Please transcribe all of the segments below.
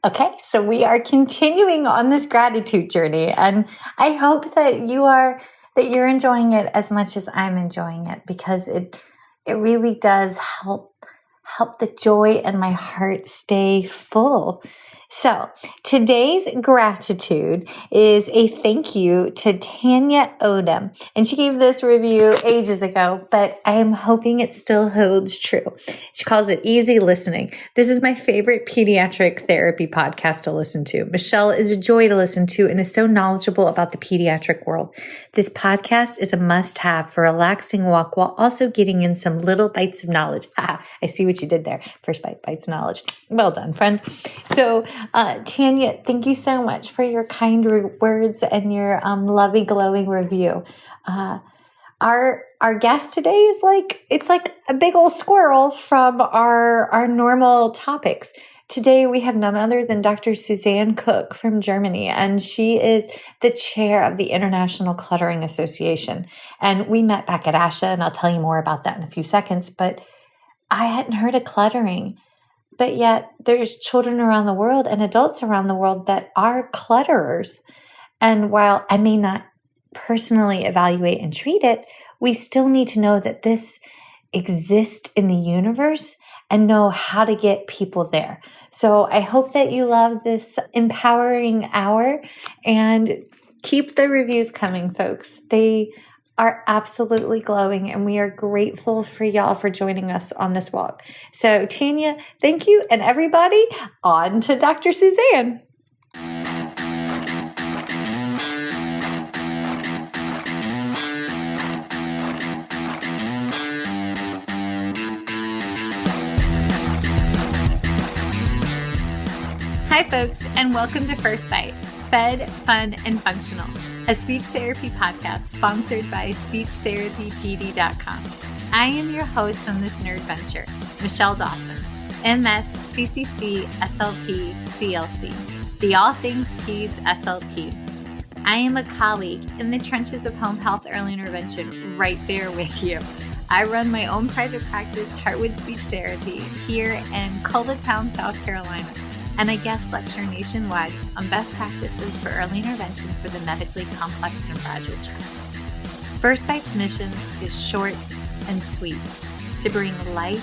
Okay, so we are continuing on this gratitude journey, and I hope that you're enjoying it as much as I'm enjoying it, because it really does help the joy in my heart stay full. So today's gratitude is a thank you to Tanya Odom. And she gave this review ages ago, but I am hoping it still holds true. She calls it Easy Listening. This is my favorite pediatric therapy podcast to listen to. Michelle is a joy to listen to and is so knowledgeable about the pediatric world. This podcast is a must-have for a relaxing walk while also getting in some little bites of knowledge. I see what you did there. First bite, bites of knowledge. Well done, friend. So, Tanya, thank you so much for your kind words and your lovey, glowing review. Our guest today is it's like a big old squirrel from our normal topics. Today we have none other than Dr. Susanne Cook from Germany, and she is the chair of the International Cluttering Association. And we met back at ASHA, and I'll tell you more about that in a few seconds, but I hadn't heard of cluttering. But yet there's children around the world and adults around the world that are clutterers. And while I may not personally evaluate and treat it, we still need to know that this exists in the universe and know how to get people there. So I hope that you love this empowering hour, and keep the reviews coming, folks. They are absolutely glowing, and we are grateful for y'all for joining us on this walk. So Tanya, thank you, and everybody, on to Dr. Susanne. Hi folks, and welcome to First Bite, Fed, Fun, and Functional, a speech therapy podcast sponsored by SpeechTherapyPD.com. I am your host on this nerd venture, Michelle Dawson, MS, CCC, SLP, CLC, the All Things Peds SLP. I am a colleague in the trenches of home health early intervention, right there with you. I run my own private practice, Heartwood Speech Therapy, here in Coletown, South Carolina, and I guest lecture nationwide on best practices for early intervention for the medically complex and fragile child. First Bite's mission is short and sweet, to bring light,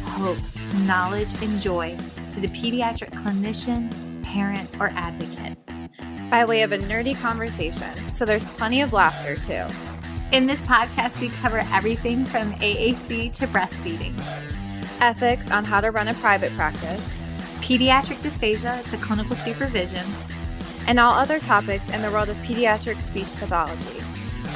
hope, knowledge, and joy to the pediatric clinician, parent, or advocate, by way of a nerdy conversation, so there's plenty of laughter too. In this podcast, we cover everything from AAC to breastfeeding, ethics on how to run a private practice, pediatric dysphagia to clinical supervision, and all other topics in the world of pediatric speech pathology.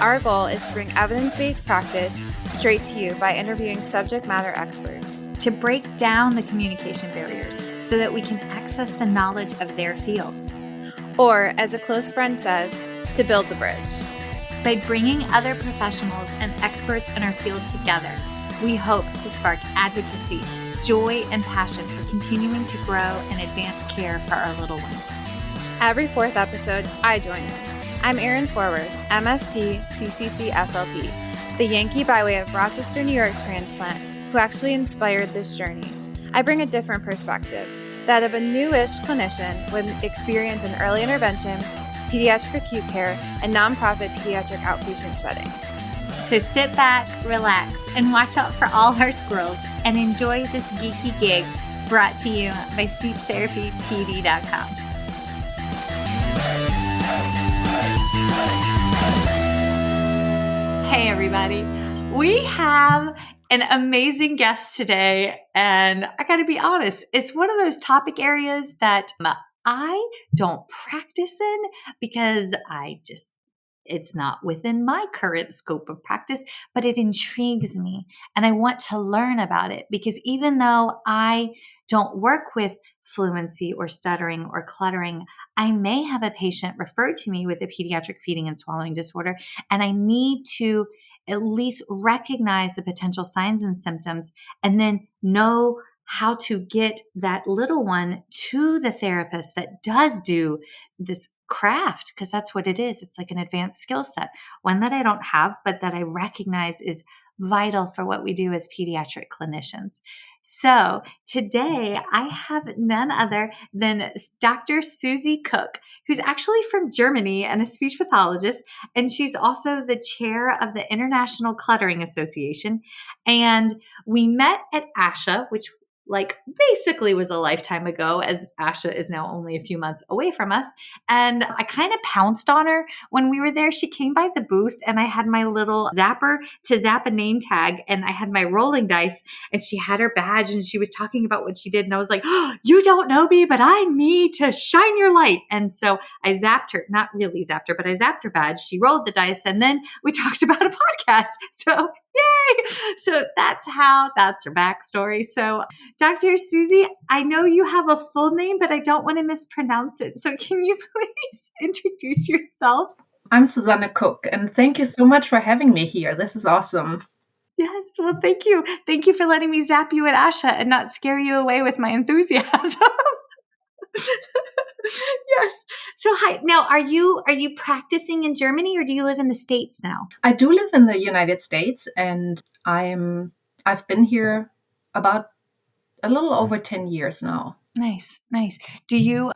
Our goal is to bring evidence-based practice straight to you by interviewing subject matter experts, to break down the communication barriers so that we can access the knowledge of their fields. Or, as a close friend says, to build the bridge. By bringing other professionals and experts in our field together, we hope to spark advocacy, joy, and passion for continuing to grow and advance care for our little ones. Every fourth episode, I join in. I'm Erin Forward, MSP, CCC, SLP, the Yankee by way of Rochester, New York transplant, who actually inspired this journey. I bring a different perspective, that of a newish clinician with experience in early intervention, pediatric acute care, and nonprofit pediatric outpatient settings. So sit back, relax, and watch out for all our squirrels, and enjoy this geeky gig brought to you by SpeechTherapyPD.com. Hey everybody, we have an amazing guest today, and I gotta be honest, it's one of those topic areas that I don't practice in because it's not within my current scope of practice, but it intrigues me and I want to learn about it, because even though I don't work with fluency or stuttering or cluttering, I may have a patient referred to me with a pediatric feeding and swallowing disorder, and I need to at least recognize the potential signs and symptoms and then know how to get that little one to the therapist that does do this craft, because that's what it is. It's like an advanced skill set, one that I don't have, but that I recognize is vital for what we do as pediatric clinicians. So today I have none other than Dr. Susie Cook, who's actually from Germany and a speech pathologist. And she's also the chair of the International Cluttering Association. And we met at ASHA, which basically was a lifetime ago, as ASHA is now only a few months away from us. And I kind of pounced on her when we were there. She came by the booth and I had my little zapper to zap a name tag and I had my rolling dice and she had her badge and she was talking about what she did. And I was like, oh, you don't know me, but I need to shine your light. And so I zapped her, not really zapped her, but I zapped her badge. She rolled the dice and then we talked about a podcast. So yay! So that's her backstory. So Dr. Susie, I know you have a full name, but I don't want to mispronounce it. So can you please introduce yourself? I'm Susanne Cook, and thank you so much for having me here. This is awesome. Yes, well, thank you. Thank you for letting me zap you at ASHA and not scare you away with my enthusiasm. Yes. So hi. Now, are you practicing in Germany or do you live in the States now? I do live in the United States, and I've been here about a little over 10 years now. Nice. Do you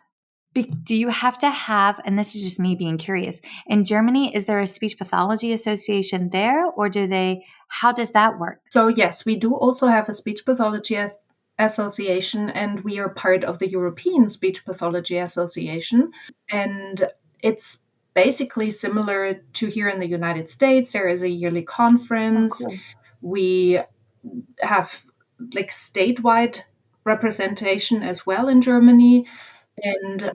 have to have, and this is just me being curious, in Germany, is there a speech pathology association there or how does that work? So yes, we do also have a speech pathology association, and we are part of the European Speech Pathology Association. And it's basically similar to here in the United States. There is a yearly conference. Oh, cool. We have statewide representation as well in Germany. And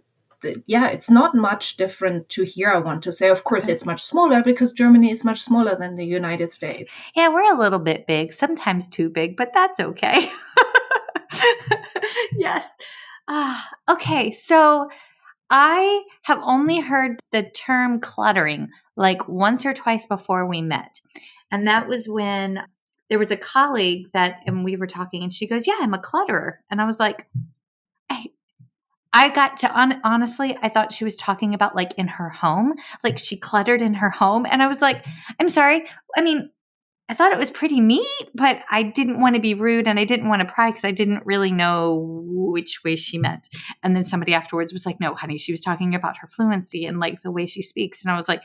yeah, it's not much different to here, I want to say. Of course, it's much smaller because Germany is much smaller than the United States. Yeah, we're a little bit big, sometimes too big, but that's okay. Yes. Okay, so I have only heard the term cluttering once or twice before we met. And that was when there was a colleague and we were talking and she goes, yeah, I'm a clutterer. And I was like, I got to honestly, I thought she was talking about in her home, she cluttered in her home. And I was like, I'm sorry. I mean, I thought it was pretty neat, but I didn't want to be rude and I didn't want to pry because I didn't really know which way she meant. And then somebody afterwards was like, no, honey, she was talking about her fluency and the way she speaks. And I was like,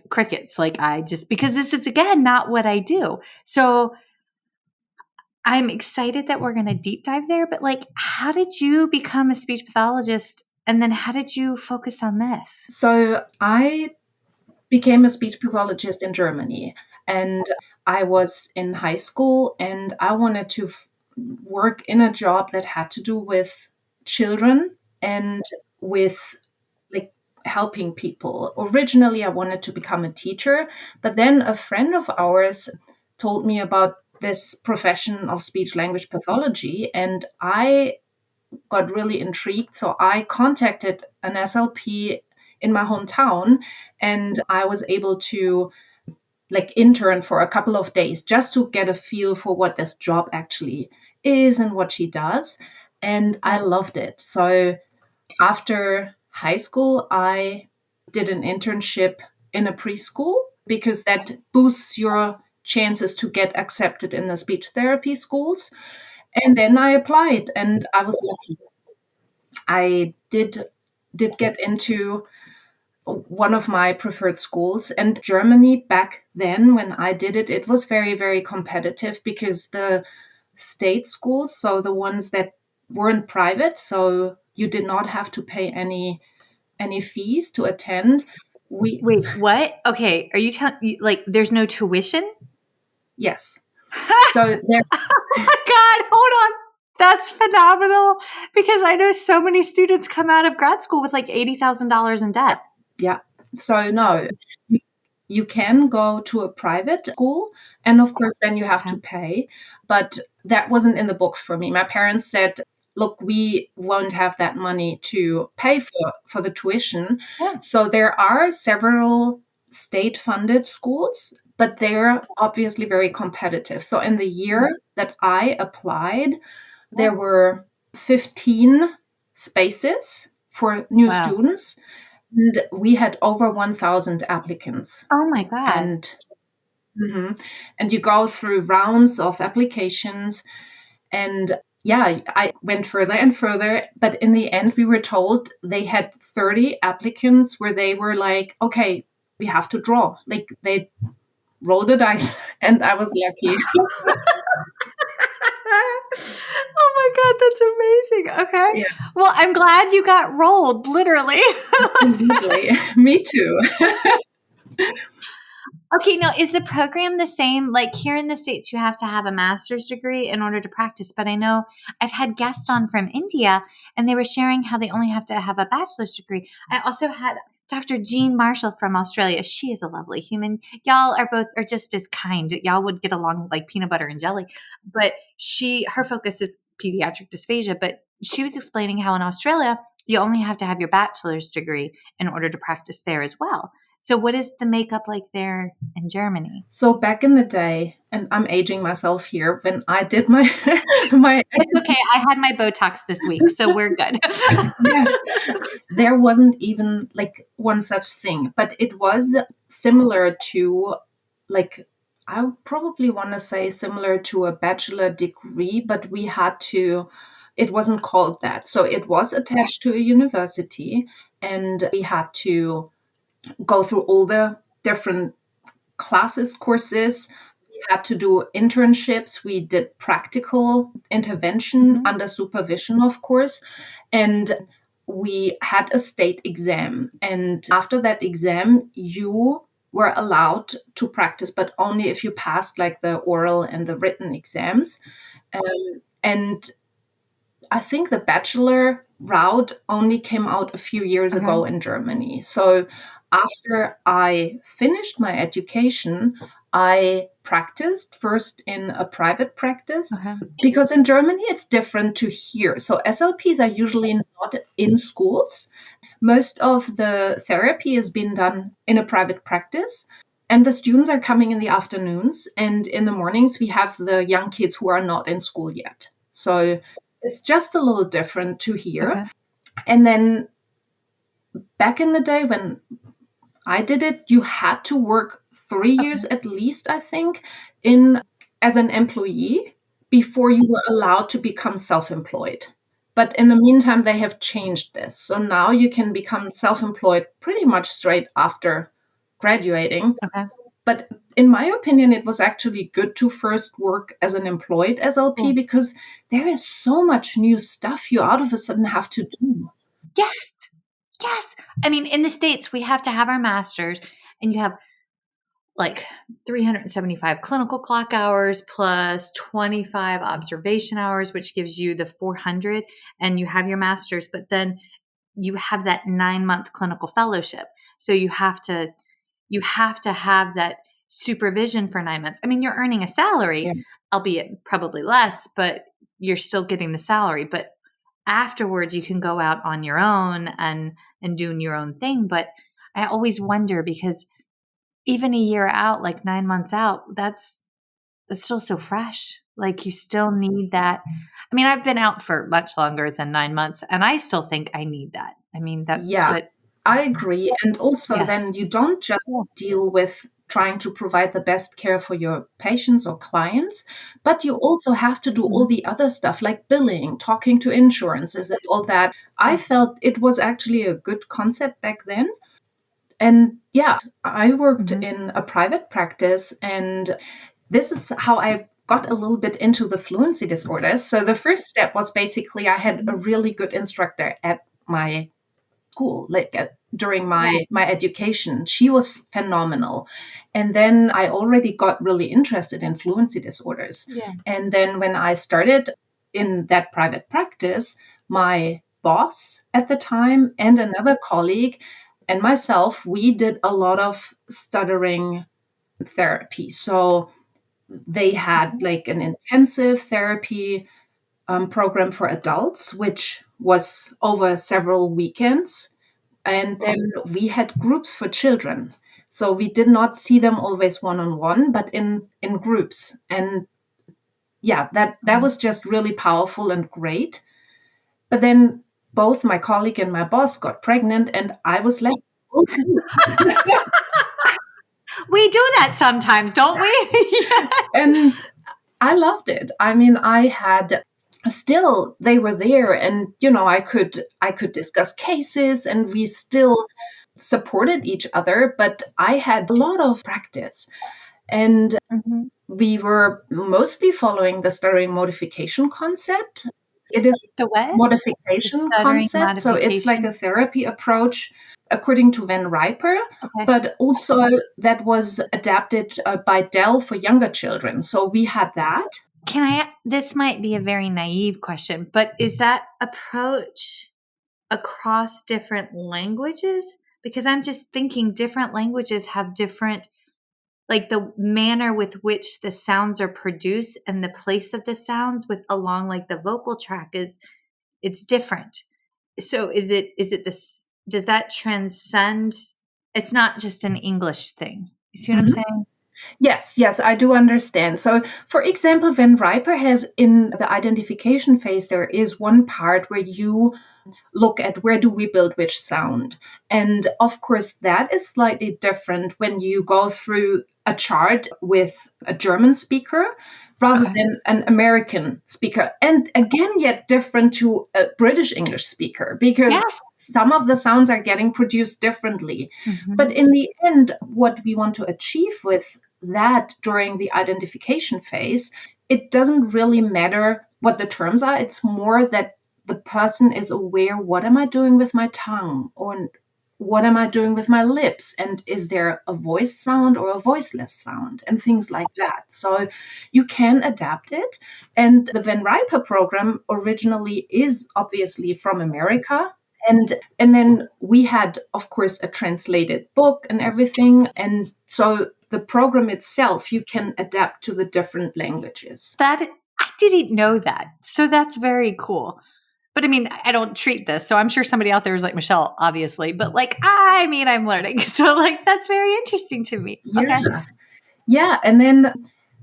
crickets. Because this is again, not what I do. So I'm excited that we're going to deep dive there, but how did you become a speech pathologist? And then how did you focus on this? So I became a speech pathologist in Germany, and I was in high school and I wanted to work in a job that had to do with children and with helping people. Originally, I wanted to become a teacher, but then a friend of ours told me about this profession of speech language pathology, and I got really intrigued. So I contacted an SLP in my hometown, and I was able to intern for a couple of days just to get a feel for what this job actually is and what she does. And I loved it. So after high school, I did an internship in a preschool because that boosts your chances to get accepted in the speech therapy schools. And then I applied and I was lucky. I did get into one of my preferred schools, and Germany back then when I did it, it was very, very competitive because the state schools, so the ones that weren't private, so you did not have to pay any fees to attend. Wait, what? Okay, are you telling there's no tuition? Yes. So there. Oh my God, hold on. That's phenomenal because I know so many students come out of grad school with $80,000 in debt. Yeah. So no, you can go to a private school, and of course then you have to pay, but that wasn't in the books for me. My parents said, look, we won't have that money to pay for the tuition. Yeah. So there are several state-funded schools, but they're obviously very competitive. So in the year that I applied, there were 15 spaces for new students, and we had over 1,000 applicants. Oh my God. And And you go through rounds of applications. And yeah, I went further and further. But in the end, we were told they had 30 applicants where they were like, okay, we have to draw. Like they rolled the dice, and I was lucky. Oh my God, that's amazing. Okay. Yeah. Well, I'm glad you got rolled, literally. Absolutely. Me too. Okay, now is the program the same? Like here in the States, you have to have a master's degree in order to practice. But I know I've had guests on from India and they were sharing how they only have to have a bachelor's degree. I also had Dr. Jean Marshall from Australia. She is a lovely human. Y'all are just as kind. Y'all would get along like peanut butter and jelly. But her focus is pediatric dysphagia. But she was explaining how in Australia, you only have to have your bachelor's degree in order to practice there as well. So what is the makeup like there in Germany? So back in the day, and I'm aging myself here, when I did my my It's okay. I had my Botox this week, so we're good. yes, there wasn't even like one such thing, but it was similar to like I would probably want to say similar to a bachelor degree, but we had to it wasn't called that. So it was attached to a university, and we had to go through all the different classes, courses. We had to do internships. We did practical intervention under supervision, of course. And we had a state exam. And after that exam, you were allowed to practice, but only if you passed like the oral and the written exams. And I think the bachelor route only came out a few years ago in Germany. So after I finished my education, I practiced first in a private practice because in Germany it's different to here. So SLPs are usually not in schools. Most of the therapy has been done in a private practice. And the students are coming in the afternoons, and in the mornings we have the young kids who are not in school yet. So it's just a little different to here. Okay. And then back in the day when I did it, you had to work 3 years at least, I think, in as an employee before you were allowed to become self-employed. But in the meantime, they have changed this. So now you can become self-employed pretty much straight after graduating. Okay. But in my opinion, it was actually good to first work as an employed SLP because there is so much new stuff you out of a sudden have to do. Yes. Yes. I mean, in the States, we have to have our master's, and you have like 375 clinical clock hours plus 25 observation hours, which gives you the 400, and you have your master's, but then you have that 9-month clinical fellowship. So you have to have that supervision for 9 months. I mean, you're earning a salary, albeit probably less, but you're still getting the salary. But afterwards, you can go out on your own and doing your own thing. But I always wonder, because even a year out, like 9 months out, that's still so fresh. Like you still need that. I mean, I've been out for much longer than 9 months, and I still think I need that. I mean, that. Yeah, but I agree. And also Yes. then you don't just deal with trying to provide the best care for your patients or clients, but you also have to do all the other stuff like billing, talking to insurances and all that. I felt it was actually a good concept back then. And yeah, I worked in a private practice, and this is how I got a little bit into the fluency disorders. So the first step was basically I had a really good instructor at my school, like during my education. She was phenomenal. And then I already got really interested in fluency disorders. And then when I started in that private practice, my boss at the time and another colleague and myself, we did a lot of stuttering therapy. So they had like an intensive therapy program for adults, which was over several weekends. And then we had groups for children. So we did not see them always one-on-one, but in groups. And yeah, that was just really powerful and great. But then both my colleague and my boss got pregnant, and I was left. We do that sometimes, don't we? Yeah. And I loved it. I mean, I had still, they were there, and I could discuss cases, and we still supported each other, but I had a lot of practice. And Mhm. we were mostly following the stuttering modification concept. It is The what? The modification stuttering concept. So it's like a modification. therapy approach according to Van Riper, Okay. but also that was adapted by Dell for younger children. So we had that. This might be a very naive question, but is that approach across different languages? Because I'm just thinking different languages have different, like the manner with which the sounds are produced and the place of the sounds with along like the vocal tract it's different. So is it this, does that transcend? It's not just an English thing. You see what I'm Mhm. saying? Yes, I do understand. So, for example, Van Riper has in the identification phase, there is one part where you look at where do we build which sound. And of course, that is slightly different when you go through a chart with a German speaker rather Okay. than an American speaker. And again, yet different to a British English speaker, because Yes. some of the sounds are getting produced differently. But Mhm. in the end, what we want to achieve with that during the identification phase, it doesn't really matter what the terms are. It's more that the person is aware, what am I doing with my tongue, or what am I doing with my lips, and is there a voiced sound or a voiceless sound, and things like that. So you can adapt it. And the Van Riper program originally is obviously from America. And then we had, of course, a translated book and everything. And so the program itself, you can adapt to the different languages. That I didn't know that. So that's very cool. But I mean, I don't treat this. So I'm sure somebody out there is like Michelle, obviously. But like, I mean, I'm learning. So like, that's very interesting to me. Yeah. Okay. Yeah. And then,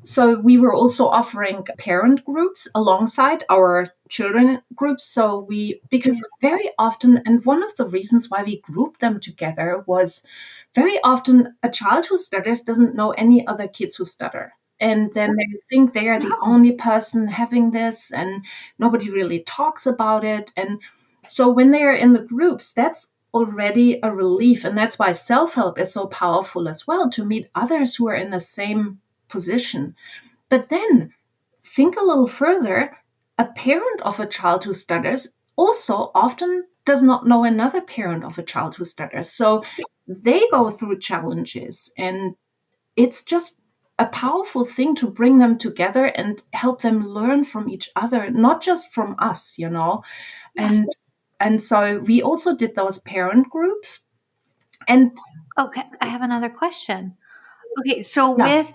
so we were also offering parent groups alongside our children groups. So because very often, and one of the reasons why we grouped them together was very often a child who stutters doesn't know any other kids who stutter. And then they think they are the No. only person having this, and nobody really talks about it. And so when they are in the groups, that's already a relief. And that's why self help is so powerful as well, to meet others who are in the same position. But then think a little further. A parent of a child who stutters also often does not know another parent of a child who stutters. So they go through challenges, and it's just a powerful thing to bring them together and help them learn from each other, not just from us. Yes. And so we also did those parent groups. And Okay. I have another question. Okay. So yeah,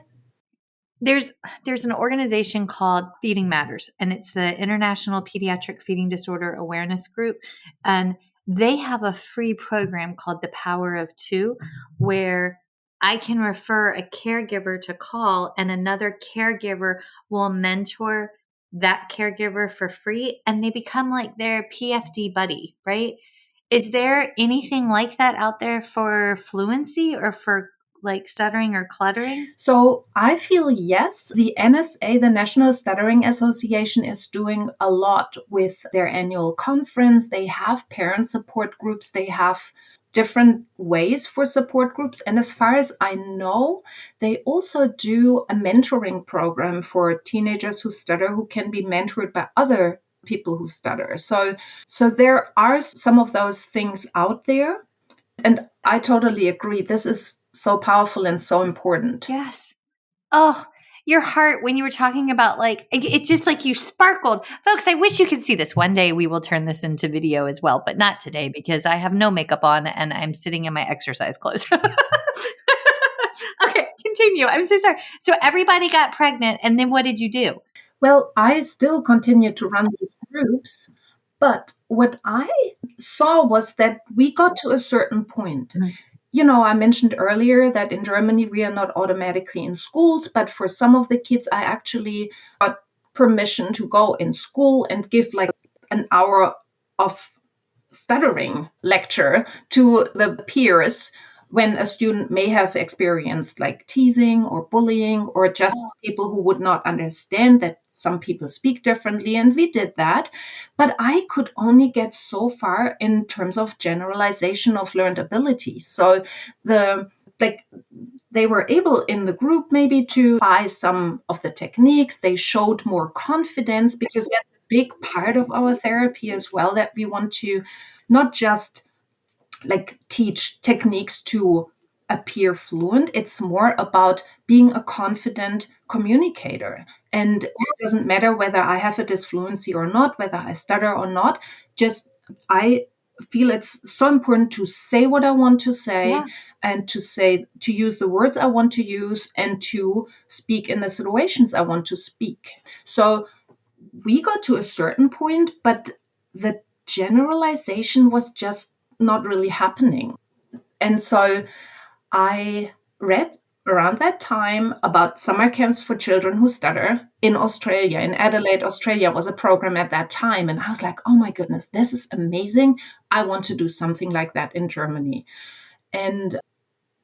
there's an organization called Feeding Matters, and it's the International Pediatric Feeding Disorder Awareness Group. And they have a free program called The Power of Two, where I can refer a caregiver to call, and another caregiver will mentor that caregiver for free, and they become like their PFD buddy, right? Is there anything like that out there for fluency or for like stuttering or cluttering? so I feel yes, the NSA, the National Stuttering Association, is doing a lot with their annual conference. They have parent support groups, they have different ways for support groups. And as far as I know, they also do a mentoring program for teenagers who stutter, who can be mentored by other people who stutter. So there are some of those things out there. And I totally agree. This is so powerful and so important. Yes. Oh, your heart when you were talking about like it just like you sparkled. Folks, I wish you could see this. One day we will turn this into video as well, but not today because I have no makeup on and I'm sitting in my exercise clothes. Okay, continue. I'm so sorry. So everybody got pregnant and then what did you do? Well, I still continue to run these groups, but what I saw was that we got to a certain point. Mhm. I mentioned earlier that in Germany we are not automatically in schools, but for some of the kids, I actually got permission to go in school and give like an hour of stuttering lecture to the peers when a student may have experienced like teasing or bullying or just people who would not understand that some people speak differently. And we did that. But I could only get so far in terms of generalization of learned abilities. So they were able in the group maybe to apply some of the techniques. They showed more confidence, because that's a big part of our therapy as well, that we want to not just like teach techniques to appear fluent. It's more about being a confident communicator. And it doesn't matter whether I have a disfluency or not, whether I stutter or not. Just I feel it's so important to say what I want to say, Yeah. and to use the words I want to use, and to speak in the situations I want to speak. So we got to a certain point, but the generalization was just not really happening. And so I read around that time about summer camps for children who stutter in Australia. In Adelaide, Australia was a program at that time. And I was like, oh my goodness, this is amazing. I want to do something like that in Germany. And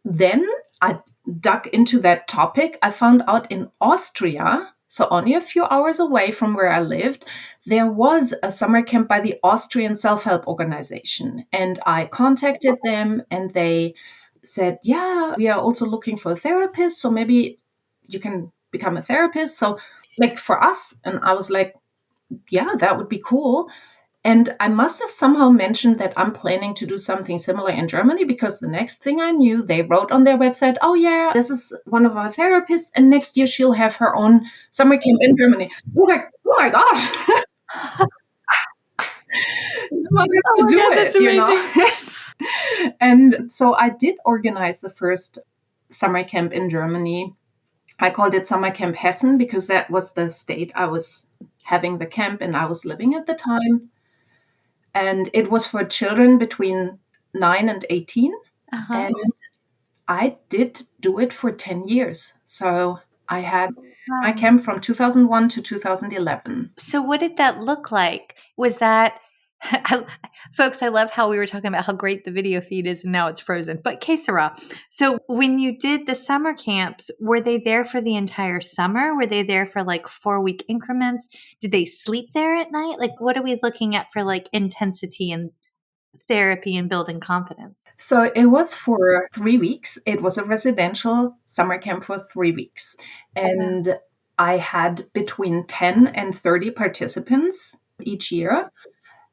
then I dug into that topic. I found out in Austria, so only a few hours away from where I lived, there was a summer camp by the Austrian Self-Help Organization. And I contacted them, and they said, yeah, we are also looking for a therapist, so maybe you can become a therapist. So, like, for us. And I was like, yeah, that would be cool. And I must have somehow mentioned that I'm planning to do something similar in Germany, because the next thing I knew, they wrote on their website, oh, yeah, this is one of our therapists, and next year she'll have her own summer camp in Germany. I was like, oh my gosh. I'm going to do it, that's amazing. And so I did organize the first summer camp in Germany. I called it Summer Camp Hessen, because that was the state I was having the camp and I was living at the time. And it was for children between 9 and 18. Uh-huh. And I did do it for 10 years. So I had my camp from 2001 to 2011. So what did that look like? Was that, folks, I love how we were talking about how great the video feed is and now it's frozen, but que sera. So when you did the summer camps, were they there for the entire summer? Were they there for like 4-week increments? Did they sleep there at night? Like, what are we looking at for like intensity and therapy and building confidence? So it was for 3 weeks. It was a residential summer camp for 3 weeks. And I had between 10 and 30 participants each year.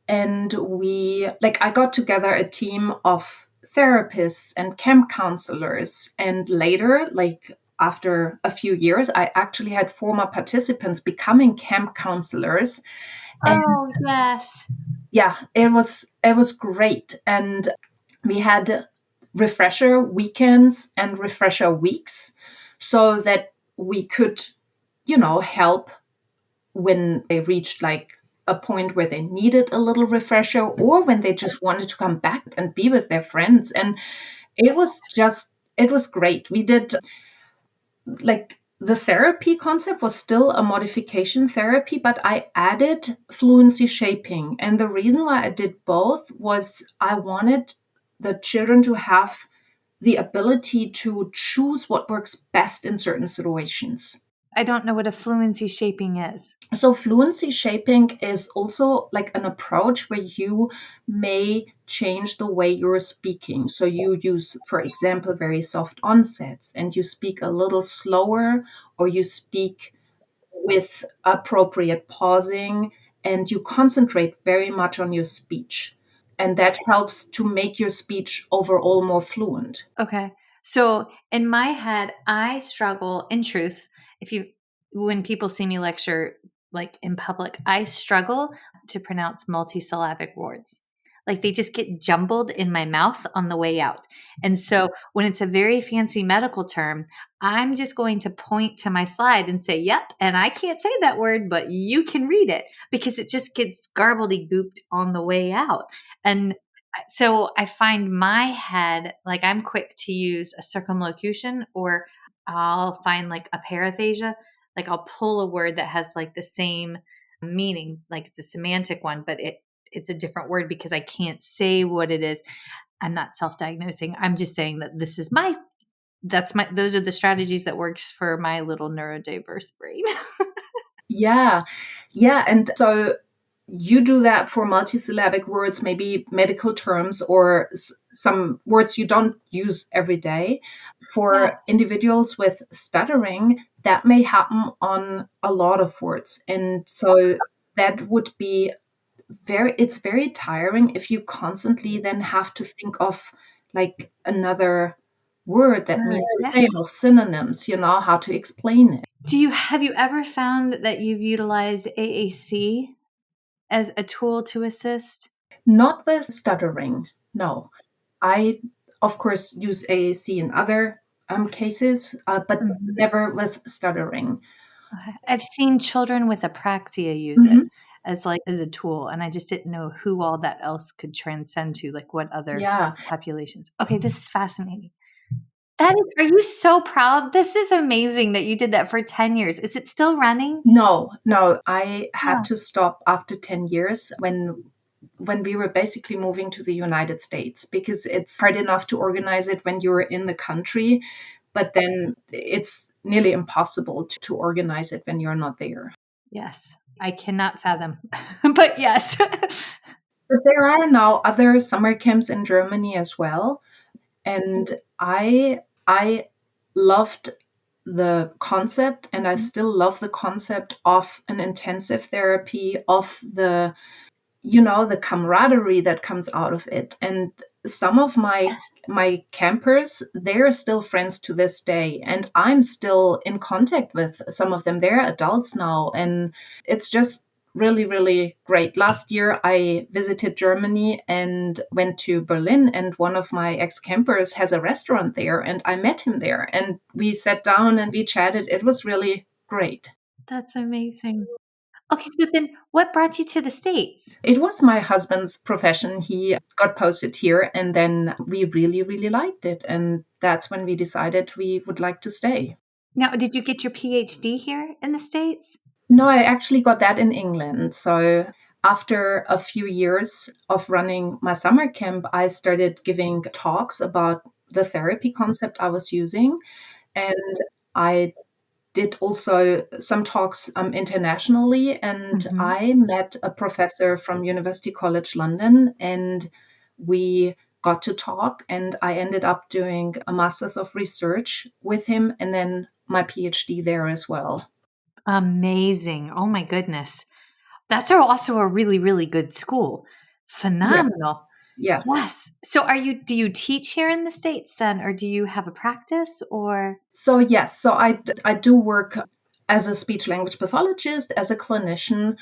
And I got together a team of therapists and camp counselors. And later, like after a few years, I actually had former participants becoming camp counselors. And Oh, yes. yeah, it was great. And we had refresher weekends and refresher weeks, so that we could, help when they reached like a point where they needed a little refresher, or when they just wanted to come back and be with their friends. And it was great. We did like the therapy concept was still a modification therapy, but I added fluency shaping. And the reason why I did both was I wanted the children to have the ability to choose what works best in certain situations. I don't know what a fluency shaping is. So fluency shaping is also like an approach where you may change the way you're speaking. So you use, for example, very soft onsets, and you speak a little slower, or you speak with appropriate pausing, and you concentrate very much on your speech. And that helps to make your speech overall more fluent. Okay. So in my head, I struggle, in truth, when people see me lecture like in public, I struggle to pronounce multisyllabic words. Like they just get jumbled in my mouth on the way out. And so when it's a very fancy medical term, I'm just going to point to my slide and say, yep, and I can't say that word, but you can read it, because it just gets gobbledygooked on the way out. And so I find my head, like I'm quick to use a circumlocution, or I'll find like a paraphasia. Like I'll pull a word that has like the same meaning, like it's a semantic one, but it's a different word because I can't say what it is. I'm not self-diagnosing. I'm just saying that those are the strategies that works for my little neurodiverse brain. Yeah. Yeah. And so you do that for multisyllabic words, maybe medical terms or some words you don't use every day. For Yes. individuals with stuttering, that may happen on a lot of words. And so that would be it's very tiring if you constantly then have to think of like another word that means the Yes. same, of synonyms, how to explain it. Have you ever found that you've utilized AAC as a tool to assist? Not with stuttering, no. I, of course, use AAC in other cases, but Mhm. never with stuttering. Okay. I've seen children with apraxia use it Mhm. as a tool, and I just didn't know who all that else could transcend to, like what other Yeah. populations. Okay, this is fascinating. Are you so proud? This is amazing that you did that for 10 years. Is it still running? No, no. I had Yeah. to stop after 10 years when we were basically moving to the United States, because it's hard enough to organize it when you're in the country, but then it's nearly impossible to organize it when you're not there. Yes. I cannot fathom. But yes. But there are now other summer camps in Germany as well, and I loved the concept, and I still love the concept of an intensive therapy, of the camaraderie that comes out of it. And some of my campers, they're still friends to this day, and I'm still in contact with some of them. They're adults now, and it's just really, really great. Last year I visited Germany and went to Berlin, and one of my ex-campers has a restaurant there, and I met him there, and we sat down and we chatted. It was really great. That's amazing. Okay, so then what brought you to the States? It was my husband's profession. He got posted here, and then we really, really liked it. And that's when we decided we would like to stay. Now, did you get your PhD here in the States? No, I actually got that in England. So after a few years of running my summer camp, I started giving talks about the therapy concept I was using. And I did also some talks internationally, and Mhm. I met a professor from University College London, and we got to talk, and I ended up doing a master's of research with him and then my PhD there as well. Amazing. Oh my goodness. That's also a really, really good school. Yes. Phenomenal. Yes. Yes. So do you teach here in the States then, or do you have a practice or? So yes, so I do work as a speech language pathologist, as a clinician,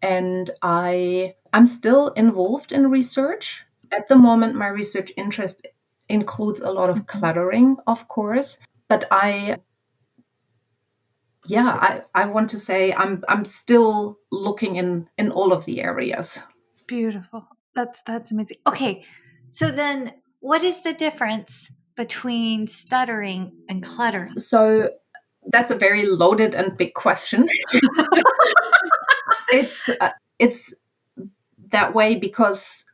and I'm still involved in research. At the moment, my research interest includes a lot of Mhm. cluttering, of course, but I want to say I'm still looking in all of the areas. Beautiful. That's amazing. Okay. So then what is the difference between stuttering and cluttering? So that's a very loaded and big question. It's that way because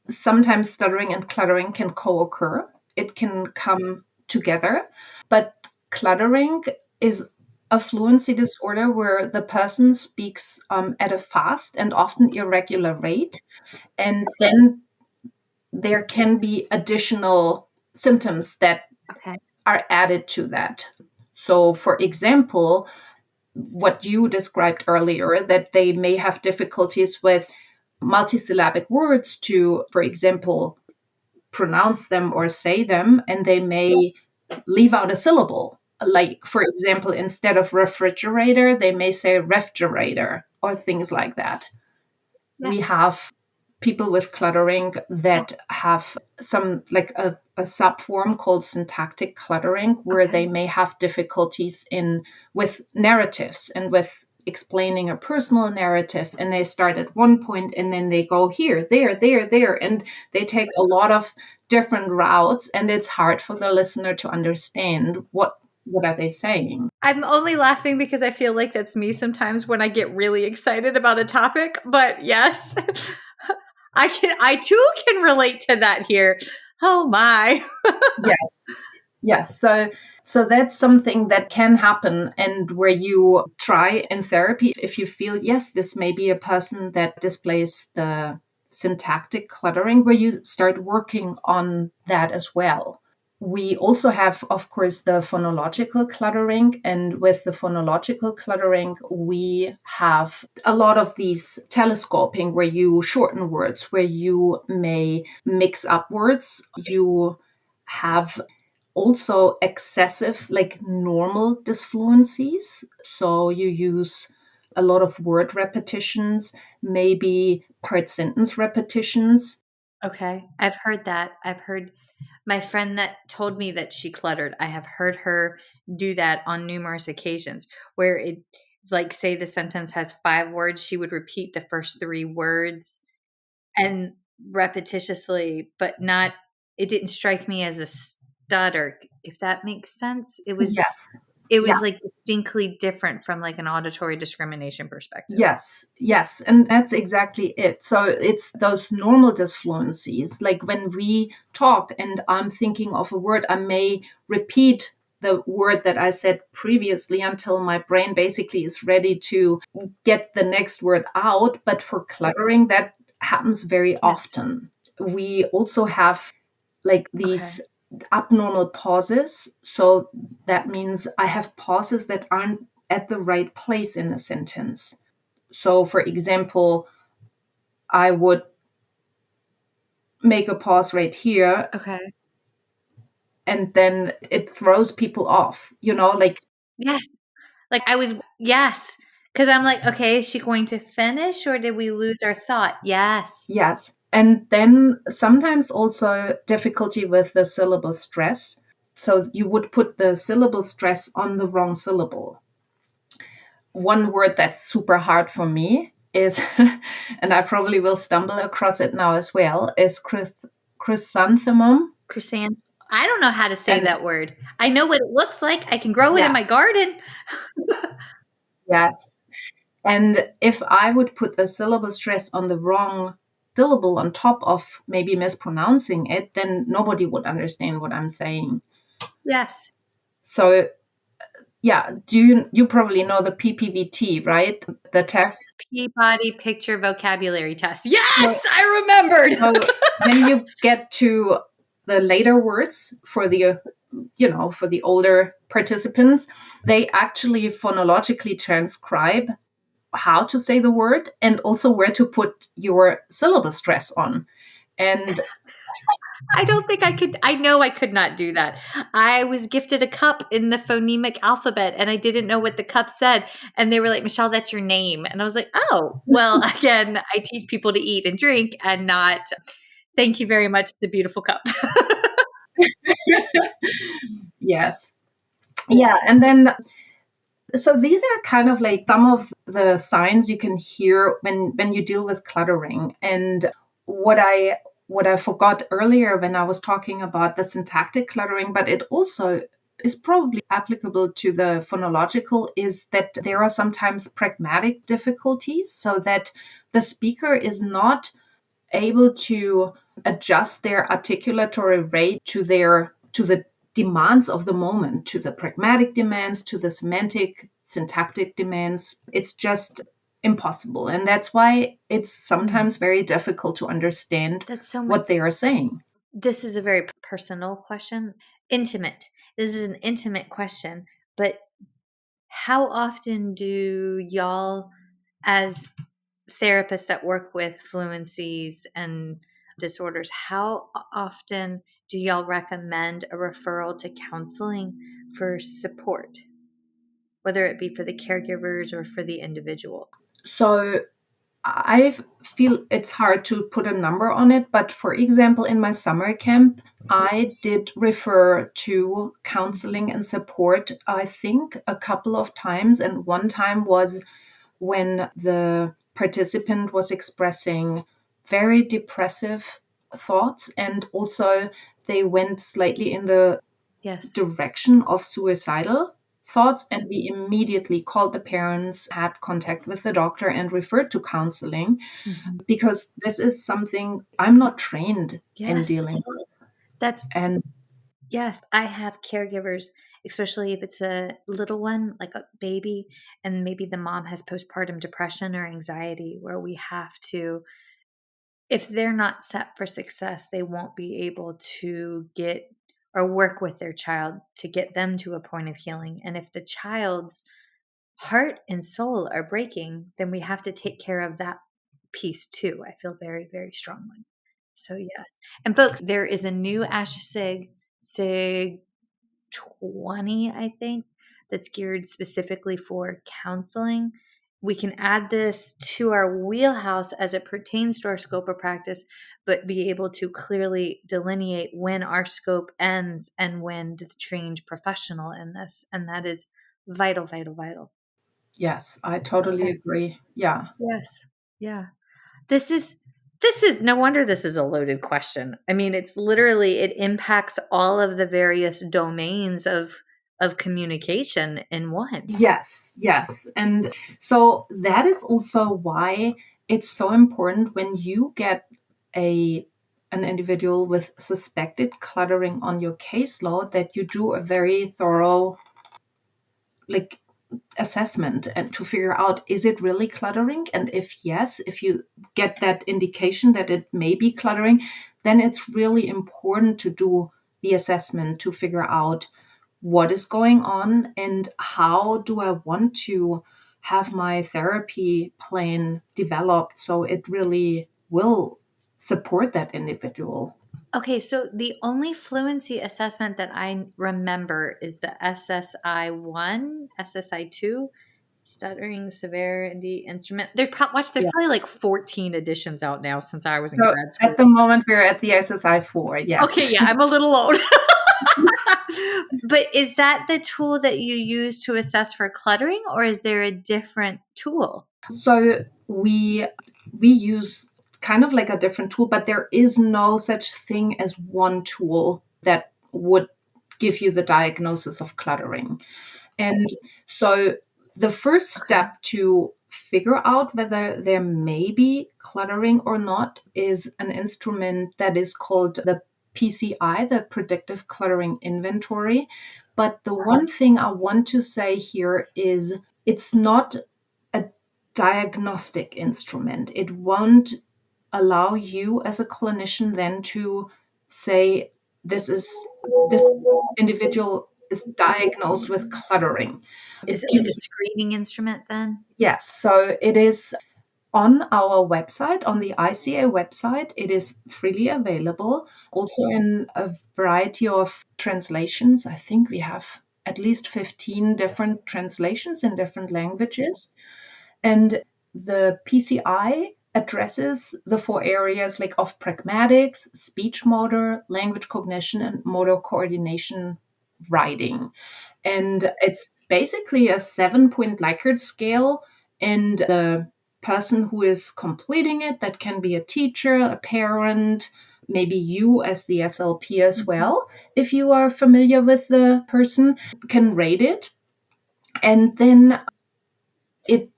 sometimes stuttering and cluttering can co-occur. It can come together, but cluttering is a fluency disorder where the person speaks at a fast and often irregular rate, and then there can be additional symptoms that Okay. are added to that. So, for example, what you described earlier, that they may have difficulties with multisyllabic words to, for example, pronounce them or say them, and they may leave out a syllable. Like, for example, instead of refrigerator, they may say refrigerator or things like that. Yeah. We have people with cluttering that have some, like a subform called syntactic cluttering, where Okay. they may have difficulties in with narratives and with explaining a personal narrative, and they start at one point and then they go here, there, and they take a lot of different routes, and it's hard for the listener to understand what are they saying. I'm only laughing because I feel like that's me sometimes when I get really excited about a topic, but yes. I too can relate to that here. Oh my. Yes. Yes. So that's something that can happen, and where you try in therapy if you feel, yes, this may be a person that displays the syntactic cluttering, where you start working on that as well. We also have, of course, the phonological cluttering. And with the phonological cluttering, we have a lot of these telescoping where you shorten words, where you may mix up words. You have also excessive, like normal disfluencies. So you use a lot of word repetitions, maybe part sentence repetitions. Okay. I've heard that. I've heard my friend that told me that she cluttered. I have heard her do that on numerous occasions where it, like, say the sentence has 5 words, she would repeat the first 3 words and repetitiously, but not, it didn't strike me as a stutter, if that makes sense. Yes. It Yeah. was like distinctly different from like an auditory discrimination perspective. Yes, yes, and that's exactly it. So it's those normal disfluencies. Like when we talk and I'm thinking of a word, I may repeat the word that I said previously until my brain basically is ready to get the next word out. But for cluttering, that happens very often. We also have like these abnormal pauses. So that means I have pauses that aren't at the right place in a sentence. So, for example, I would make a pause right here, Okay. and then it throws people off, like, Yes. Like yes. Because I'm like, okay, is she going to finish or did we lose our thought? Yes. yes. And then sometimes also difficulty with the syllable stress. So you would put the syllable stress on the wrong syllable. One word that's super hard for me is, and I probably will stumble across it now as well, is chrysanthemum. Chrysanthemum. I don't know how to say And that word. I know what it looks like. I can grow it in yeah, my garden. yes. And if I would put the syllable stress on the wrong syllable on top of maybe mispronouncing it, then nobody would understand what I'm saying. Yes. So yeah, you probably know the PPVT, right? The test. Peabody Picture Vocabulary Test. So, Yes, I remembered. so when you get to the later words for the for the older participants, they actually phonologically transcribe how to say the word and also where to put your syllable stress on. And I don't think I could. I know I could not do that. I was gifted a cup in the phonemic alphabet and I didn't know what the cup said. And they were like, Michelle, that's your name. And I was like, oh, well, again, I teach people to eat and drink and not, thank you very much. It's a beautiful cup. yes. Yeah. And then, so these are kind of like some of the signs you can hear when you deal with cluttering. And what I forgot earlier when I was talking about the syntactic cluttering, but it also is probably applicable to the phonological, is that there are sometimes pragmatic difficulties, so that the speaker is not able to adjust their articulatory rate to the demands of the moment, to the pragmatic demands, to the semantic syntactic demands. It's just impossible, and that's why it's sometimes very difficult to understand That's so much. what they are saying. This is a very personal question. Intimate. This is an intimate question, but how often do y'all, as therapists that work with fluencies and disorders, how often do y'all recommend a referral to counseling for support, whether it be for the caregivers or for the individual? So I feel it's hard to put a number on it, but for example, in my summer camp, I did refer to counseling and support, I think, a couple of times. And one time was when the participant was expressing very depressive thoughts, and also they went slightly in the Yes. direction of suicidal thoughts, and we immediately called the parents, had contact with the doctor, and referred to counseling, Mhm. because this is something I'm not trained in Yes. dealing with. That's And Yes, I have caregivers, especially if it's a little one, like a baby, and maybe the mom has postpartum depression or anxiety, where we have to, if they're not set for success, they won't be able to get or work with their child to get them to a point of healing. And if the child's heart and soul are breaking, then we have to take care of that piece too. I feel very, very strongly. So, yes. And folks, there is a new Sig 20, I think, that's geared specifically for counseling. We can add this to our wheelhouse as it pertains to our scope of practice, but be able to clearly delineate when our scope ends and when the trained professional in this. And that is vital, vital, vital. yes, I totally agree. Yeah. Yes. Yeah. This is no wonder this is a loaded question. I mean, it's literally, it impacts all of the various domains of communication in one. Yes, yes. And so that is also why it's so important when you get a an individual with suspected cluttering on your caseload that you do a very thorough like assessment and to figure out, is it really cluttering, and if yes, if you get that indication that it may be cluttering, then it's really important to do the assessment to figure out what is going on and how do I want to have my therapy plan developed so it really will support that individual. Okay, so the only fluency assessment that I remember is the SSI 1, SSI 2, stuttering severity instrument. There's Yeah. probably like 14 editions out now since I was in So grad at school. the moment we're at the SSI 4. Yes. Okay, yeah, I'm a little old. But is that the tool that you use to assess for cluttering, or is there a different tool? So we use kind of like a different tool, but there is no such thing as one tool that would give you the diagnosis of cluttering. And so the first Okay. step to figure out whether there may be cluttering or not is an instrument that is called the PCI, the Predictive Cluttering Inventory. But the one thing I want to say here is it's not a diagnostic instrument. It won't allow you as a clinician then to say this individual is diagnosed with cluttering. Is It it like gives a screening instrument then? yes, so it is on our website, on the ICA website. It is freely available, also in a variety of translations. I think we have at least 15 different translations in different languages. And the PCI addresses the four areas like of pragmatics, speech motor, language cognition, and motor coordination writing. And it's basically a 7-point Likert scale. And the person who is completing it, that can be a teacher, a parent, maybe you as the SLP as well, if you are familiar with the person, can rate it. And then it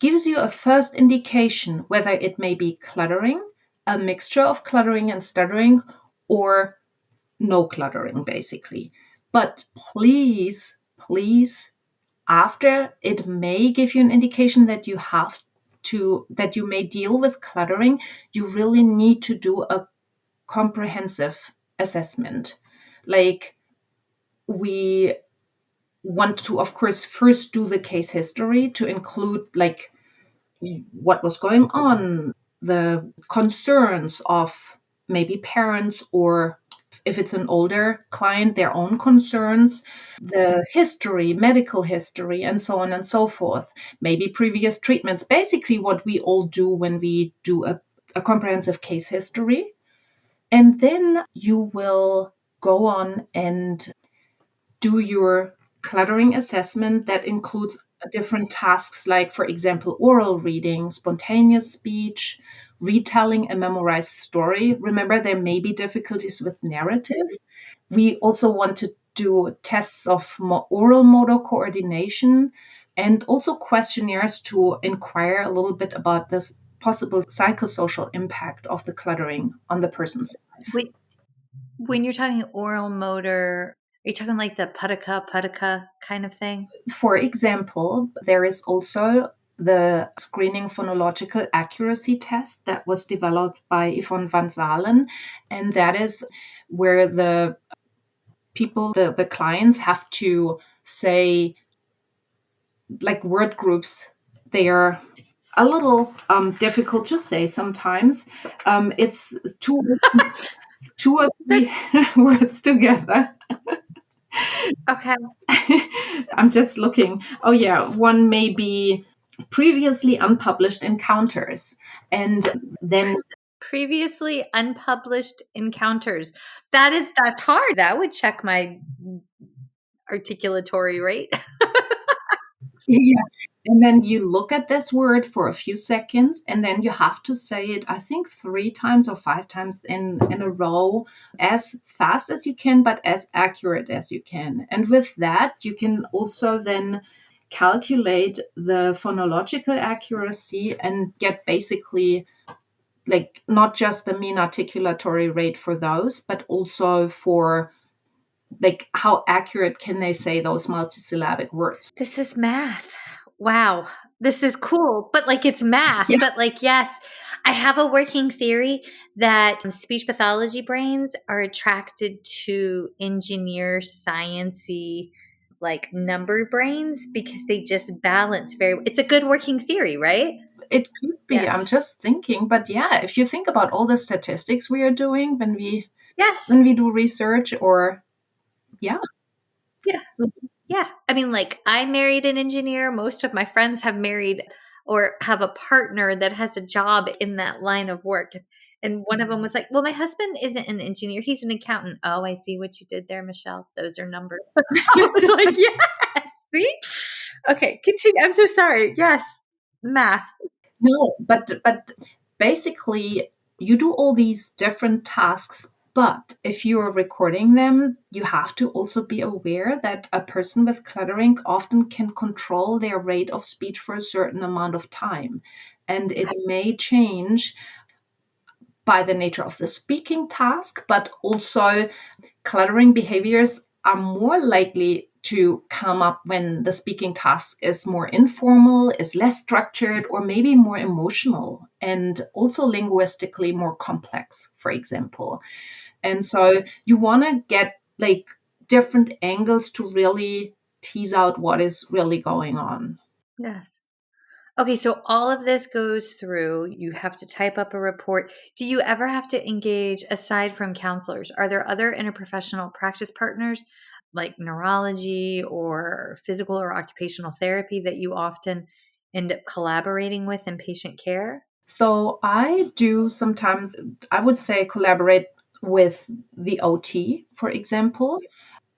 gives you a first indication whether it may be cluttering, a mixture of cluttering and stuttering, or no cluttering, basically. But please, please, after it may give you an indication that that you may deal with cluttering, you really need to do a comprehensive assessment. Like, we want to, of course, first do the case history to include like what was going on, the concerns of maybe parents, or if it's an older client, their own concerns, the history, medical history, and so on and so forth, maybe previous treatments, basically what we all do when we do a comprehensive case history. And then you will go on and do your cluttering assessment that includes different tasks like, for example, oral reading, spontaneous speech, retelling a memorized story. Remember, there may be difficulties with narrative. We also want to do tests of oral motor coordination and also questionnaires to inquire a little bit about this possible psychosocial impact of the cluttering on the person's life. Wait, When you're talking oral motor, are you talking like the puttaka kind of thing? For example, there is also the screening phonological accuracy test that was developed by Yvonne van Zalen, and that is where the people, the clients have to say like word groups. They are a little difficult to say sometimes. It's two or three words together. Okay. I'm just looking. Oh, yeah. One may be previously unpublished encounters. And then, Previously unpublished encounters. That's hard. That would check my articulatory rate. yeah. And then you look at this word for a few seconds, and then you have to say it, I think, 3 times or 5 times in a row, as fast as you can, but as accurate as you can. And with that, you can also then calculate the phonological accuracy and get basically like not just the mean articulatory rate for those, but also for like how accurate can they say those multisyllabic words. This is math. Wow. This is cool. But like it's math. Yeah. But like, yes, I have a working theory that speech pathology brains are attracted to engineer sciencey like number brains because they just balance it's a good working theory, right? It could be. Yes. I'm just thinking, but yeah, if you think about all the statistics we are doing Yes. when we do research, or yeah. Yeah. Yeah. I mean, like, I married an engineer. Most of my friends have married or have a partner that has a job in that line of work. And one of them was like, well, my husband isn't an engineer. He's an accountant. Oh, I see what you did there, Michelle. Those are numbers. I was like, yes. See? Okay. Continue. I'm so sorry. Yes. Math. No, but basically you do all these different tasks, but if you are recording them, you have to also be aware that a person with cluttering often can control their rate of speech for a certain amount of time. And it may change by the nature of the speaking task, but also cluttering behaviors are more likely to come up when the speaking task is more informal, is less structured, or maybe more emotional and also linguistically more complex, for example. And so you want to get like different angles to really tease out what is really going on. Yes. Okay, so all of this goes through, you have to type up a report. Do you ever have to engage, aside from counselors, are there other interprofessional practice partners like neurology or physical or occupational therapy that you often end up collaborating with in patient care? So I do sometimes, I would say, collaborate with the OT, for example.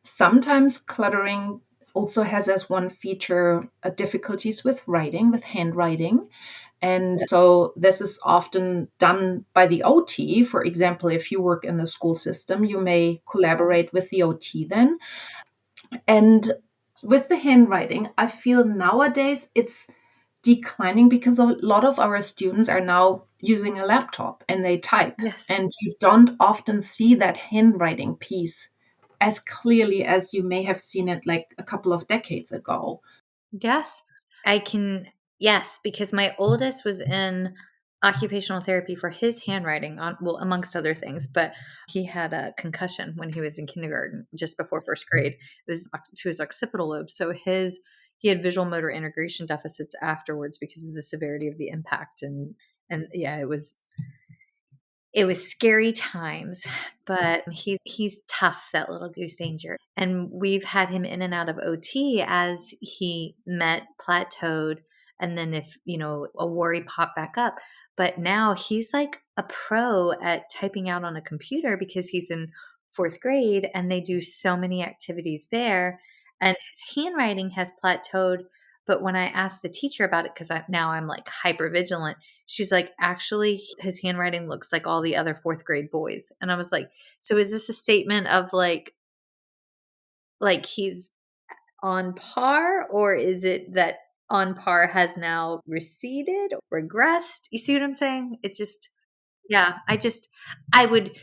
Sometimes cluttering also has as one feature difficulties with writing, with handwriting. And so this is often done by the OT. For example, if you work in the school system, you may collaborate with the OT then. And with the handwriting, I feel nowadays it's declining because a lot of our students are now using a laptop and they type. Yes. And you don't often see that handwriting piece as clearly as you may have seen it like a couple of decades ago. Yes. Yes, because my oldest was in occupational therapy for his handwriting on, well, amongst other things, but he had a concussion when he was in kindergarten, just before first grade. It was to his occipital lobe. So he had visual motor integration deficits afterwards because of the severity of the impact. And yeah, it was scary times, but he's tough, that little goose danger. And we've had him in and out of OT as he plateaued, and then if a worry popped back up. But now he's like a pro at typing out on a computer because he's in fourth grade and they do so many activities there, and his handwriting has plateaued. But when I asked the teacher about it, because now I'm like hyper vigilant, she's like, actually, his handwriting looks like all the other fourth grade boys. And I was like, so is this a statement of like he's on par, or is it that on par has now receded, regressed? You see what I'm saying? It just, yeah, I would,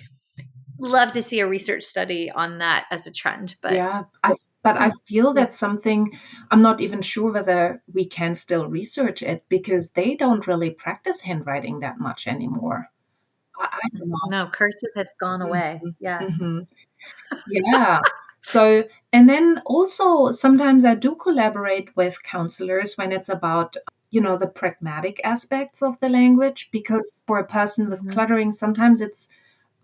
love to see a research study on that as a trend. But yeah, I feel yeah. that's something I'm not even sure whether we can still research it because they don't really practice handwriting that much anymore. I don't know. No, cursive has gone away. Mhm, Yes. mhm. Yeah. So, and then also sometimes I do collaborate with counselors when it's about, the pragmatic aspects of the language, because for a person with Mhm. cluttering, sometimes it's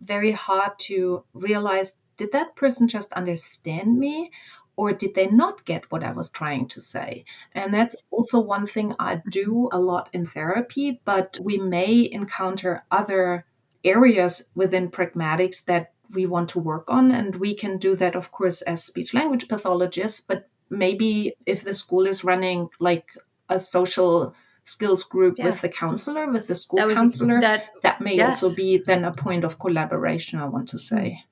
very hard to realize, did that person just understand me? Or did they not get what I was trying to say? And that's also one thing I do a lot in therapy, but we may encounter other areas within pragmatics that we want to work on. And we can do that, of course, as speech language pathologists, but maybe if the school is running like a social skills group Yeah. with the counselor, with the school That would be counselor, that. that may also Yes. be then a point of collaboration, I want to say.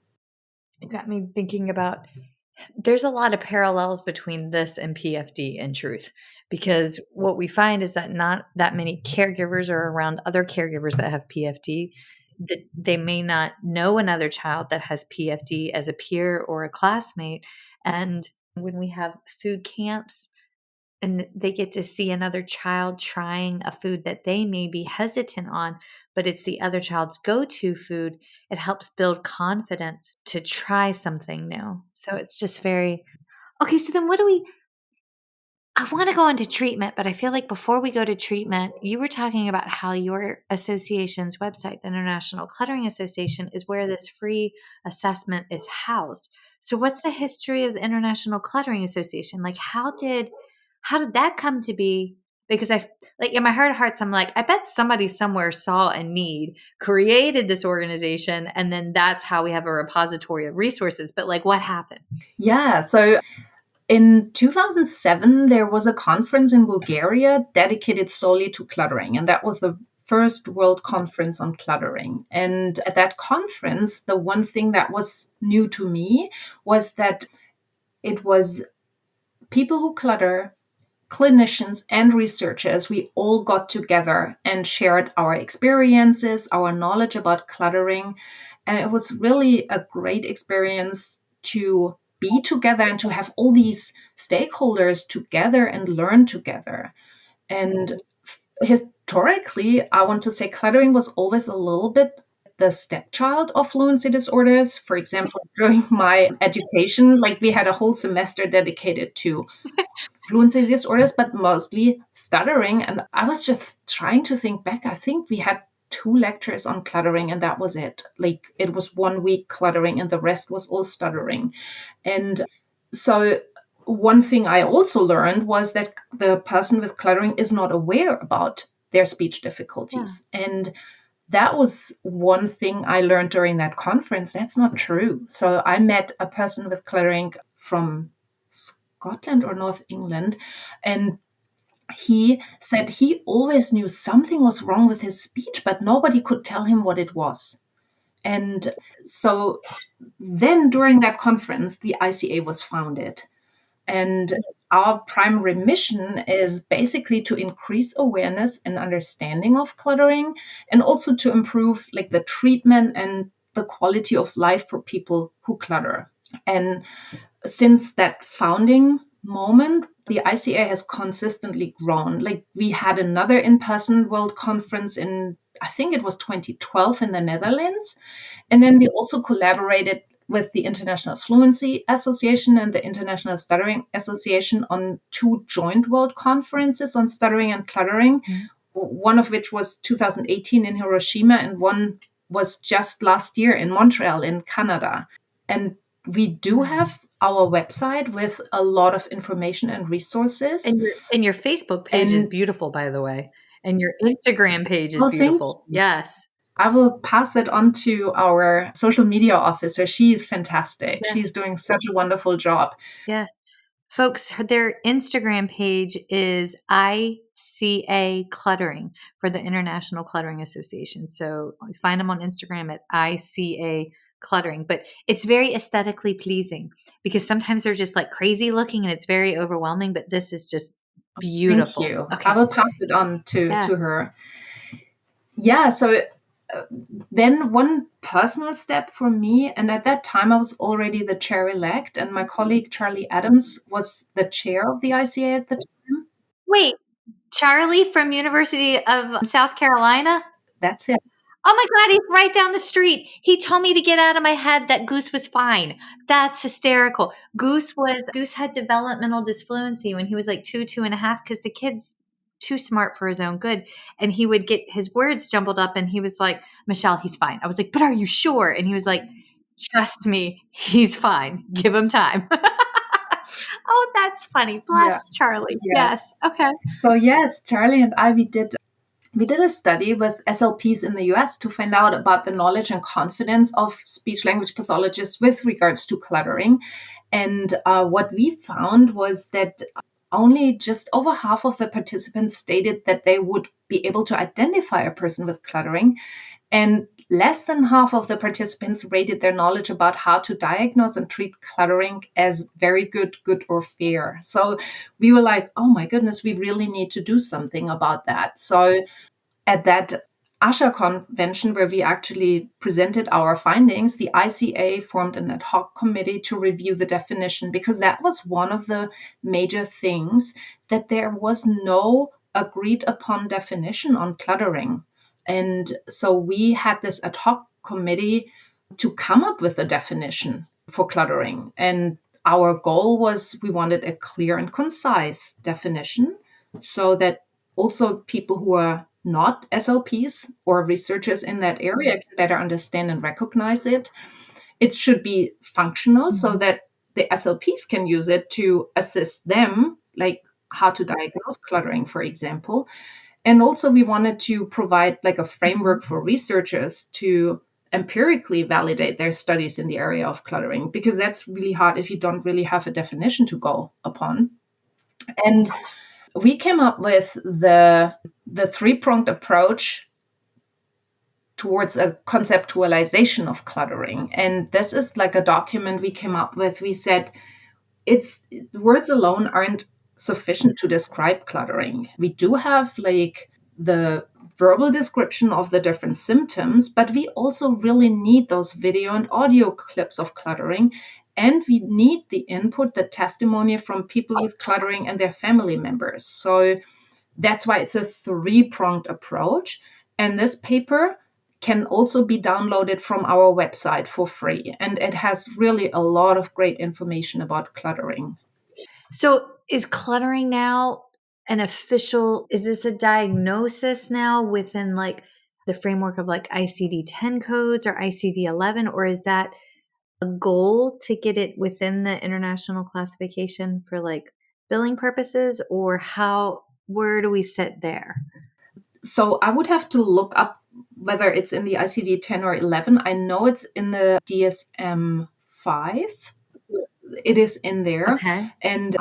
It got me thinking about there's a lot of parallels between this and PFD in truth, because what we find is that not that many caregivers are around other caregivers that have PFD, that they may not know another child that has PFD as a peer or a classmate. And when we have food camps and they get to see another child trying a food that they may be hesitant on, but it's the other child's go-to food, it helps build confidence to try something new. So it's just very okay. So then I want to go into treatment, but I feel like before we go to treatment, you were talking about how your association's website, the International Cluttering Association, is where this free assessment is housed. So what's the history of the International Cluttering Association? Like how did that come to be? Because I like in my heart of hearts, I'm like, I bet somebody somewhere saw a need, created this organization, and then that's how we have a repository of resources. But like what happened? Yeah. So in 2007, there was a conference in Bulgaria dedicated solely to cluttering. And that was the first world conference on cluttering. And at that conference, the one thing that was new to me was that it was people who clutter, clinicians and researchers, we all got together and shared our experiences, our knowledge about cluttering. And it was really a great experience to be together and to have all these stakeholders together and learn together. And historically, I want to say cluttering was always a little bit the stepchild of fluency disorders. For example, during my education, like we had a whole semester dedicated to fluency disorders, but mostly stuttering. And I was just trying to think back. I think we had 2 lectures on cluttering, and that was it. Like it was 1 week cluttering, and the rest was all stuttering. And so, one thing I also learned was that the person with cluttering is not aware about their speech Yeah. difficulties. And that was one thing I learned during that conference. That's not true. So I met a person with cluttering from Scotland or North England, and he said he always knew something was wrong with his speech, but nobody could tell him what it was. And so then during that conference, the ICA was founded. And our primary mission is basically to increase awareness and understanding of cluttering, and also to improve like the treatment and the quality of life for people who clutter. And since that founding moment, the ICA has consistently grown. Like we had another in-person world conference in, I think it was 2012 in the Netherlands. And then we also collaborated with the International Fluency Association and the International Stuttering Association on 2 joint world conferences on stuttering and cluttering, one of which was 2018 in Hiroshima, and one was just last year in Montreal in Canada. And we do have our website with a lot of information and resources. And your Facebook page is And beautiful, by the way. And your Instagram page is oh, thank beautiful. you. Yes. I will pass it on to our social media officer. She is fantastic. Yes. She's doing such a wonderful job. Yes. Folks, their Instagram page is ICA Cluttering for the International Cluttering Association. So find them on Instagram at ICA Cluttering. But it's very aesthetically pleasing because sometimes they're just like crazy looking and it's very overwhelming. But this is just beautiful. Thank you. Okay. I will pass it on to Yeah. her. Yeah, so then one personal step for me, and at that time I was already the chair-elect, and my colleague Charlie Adams was the chair of the ICA at the time. Wait, Charlie from University of South Carolina? That's it. Oh my God, he's right down the street. He told me to get out of my head that Goose was fine. That's hysterical. Goose had developmental disfluency when he was like 2.5, because the kid's too smart for his own good. And he would get his words jumbled up, and he was like, Michelle, he's fine. I was like, but are you sure? And he was like, trust me, he's fine. Give him time. Oh, that's funny. Bless Charlie. Yeah. Yes. Okay. So yes, Charlie and I, we did a study with SLPs in the US to find out about the knowledge and confidence of speech language pathologists with regards to cluttering. And what we found was that only just over half of the participants stated that they would be able to identify a person with cluttering. And less than half of the participants rated their knowledge about how to diagnose and treat cluttering as very good, good, or fair. So we were like, oh my goodness, we really need to do something about that. So at that ASHA convention where we actually presented our findings, the ICA formed an ad hoc committee to review the definition, because that was one of the major things, that there was no agreed upon definition on cluttering. And so we had this ad hoc committee to come up with a definition for cluttering. And our goal was, we wanted a clear and concise definition so that also people who are not SLPs or researchers in that area can better understand and recognize it. It should be functional so that the SLPs can use it to assist them, like how to diagnose cluttering, for example. And also we wanted to provide like a framework for researchers to empirically validate their studies in the area of cluttering, because that's really hard if you don't really have a definition to go upon. And we came up with the three-pronged approach towards a conceptualization of cluttering. And this is like a document we came up with. We said words alone aren't sufficient to describe cluttering. We do have like the verbal description of the different symptoms, but we also really need those video and audio clips of cluttering. And we need the input, the testimony from people with cluttering and their family members. So that's why it's a three-pronged approach. And this paper can also be downloaded from our website for free. And it has really a lot of great information about cluttering. So is cluttering now is this a diagnosis now within like the framework of like ICD-10 codes or ICD-11, or is that a goal to get it within the international classification for like billing purposes, or where do we sit there? So I would have to look up whether it's in the ICD-10 or 11. I know it's in the DSM-5. It is in there. Okay. And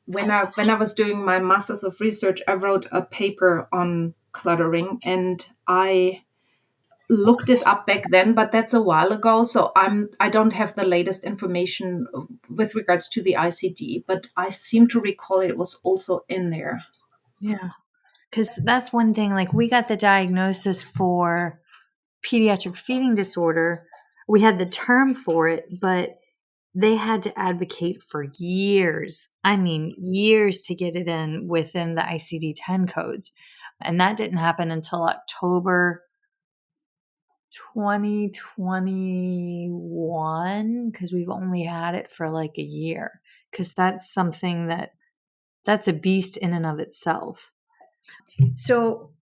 when I was doing my master's of research, I wrote a paper on cluttering, and I looked it up back then, but that's a while ago. So I don't have the latest information with regards to the ICD, but I seem to recall it was also in there. Yeah. Because that's one thing, like we got the diagnosis for pediatric feeding disorder. We had the term for it, but they had to advocate for years. I mean, years to get it in within the ICD-10 codes. And that didn't happen until October 2021, because we've only had it for like a year. Because that's something that's a beast in and of itself. So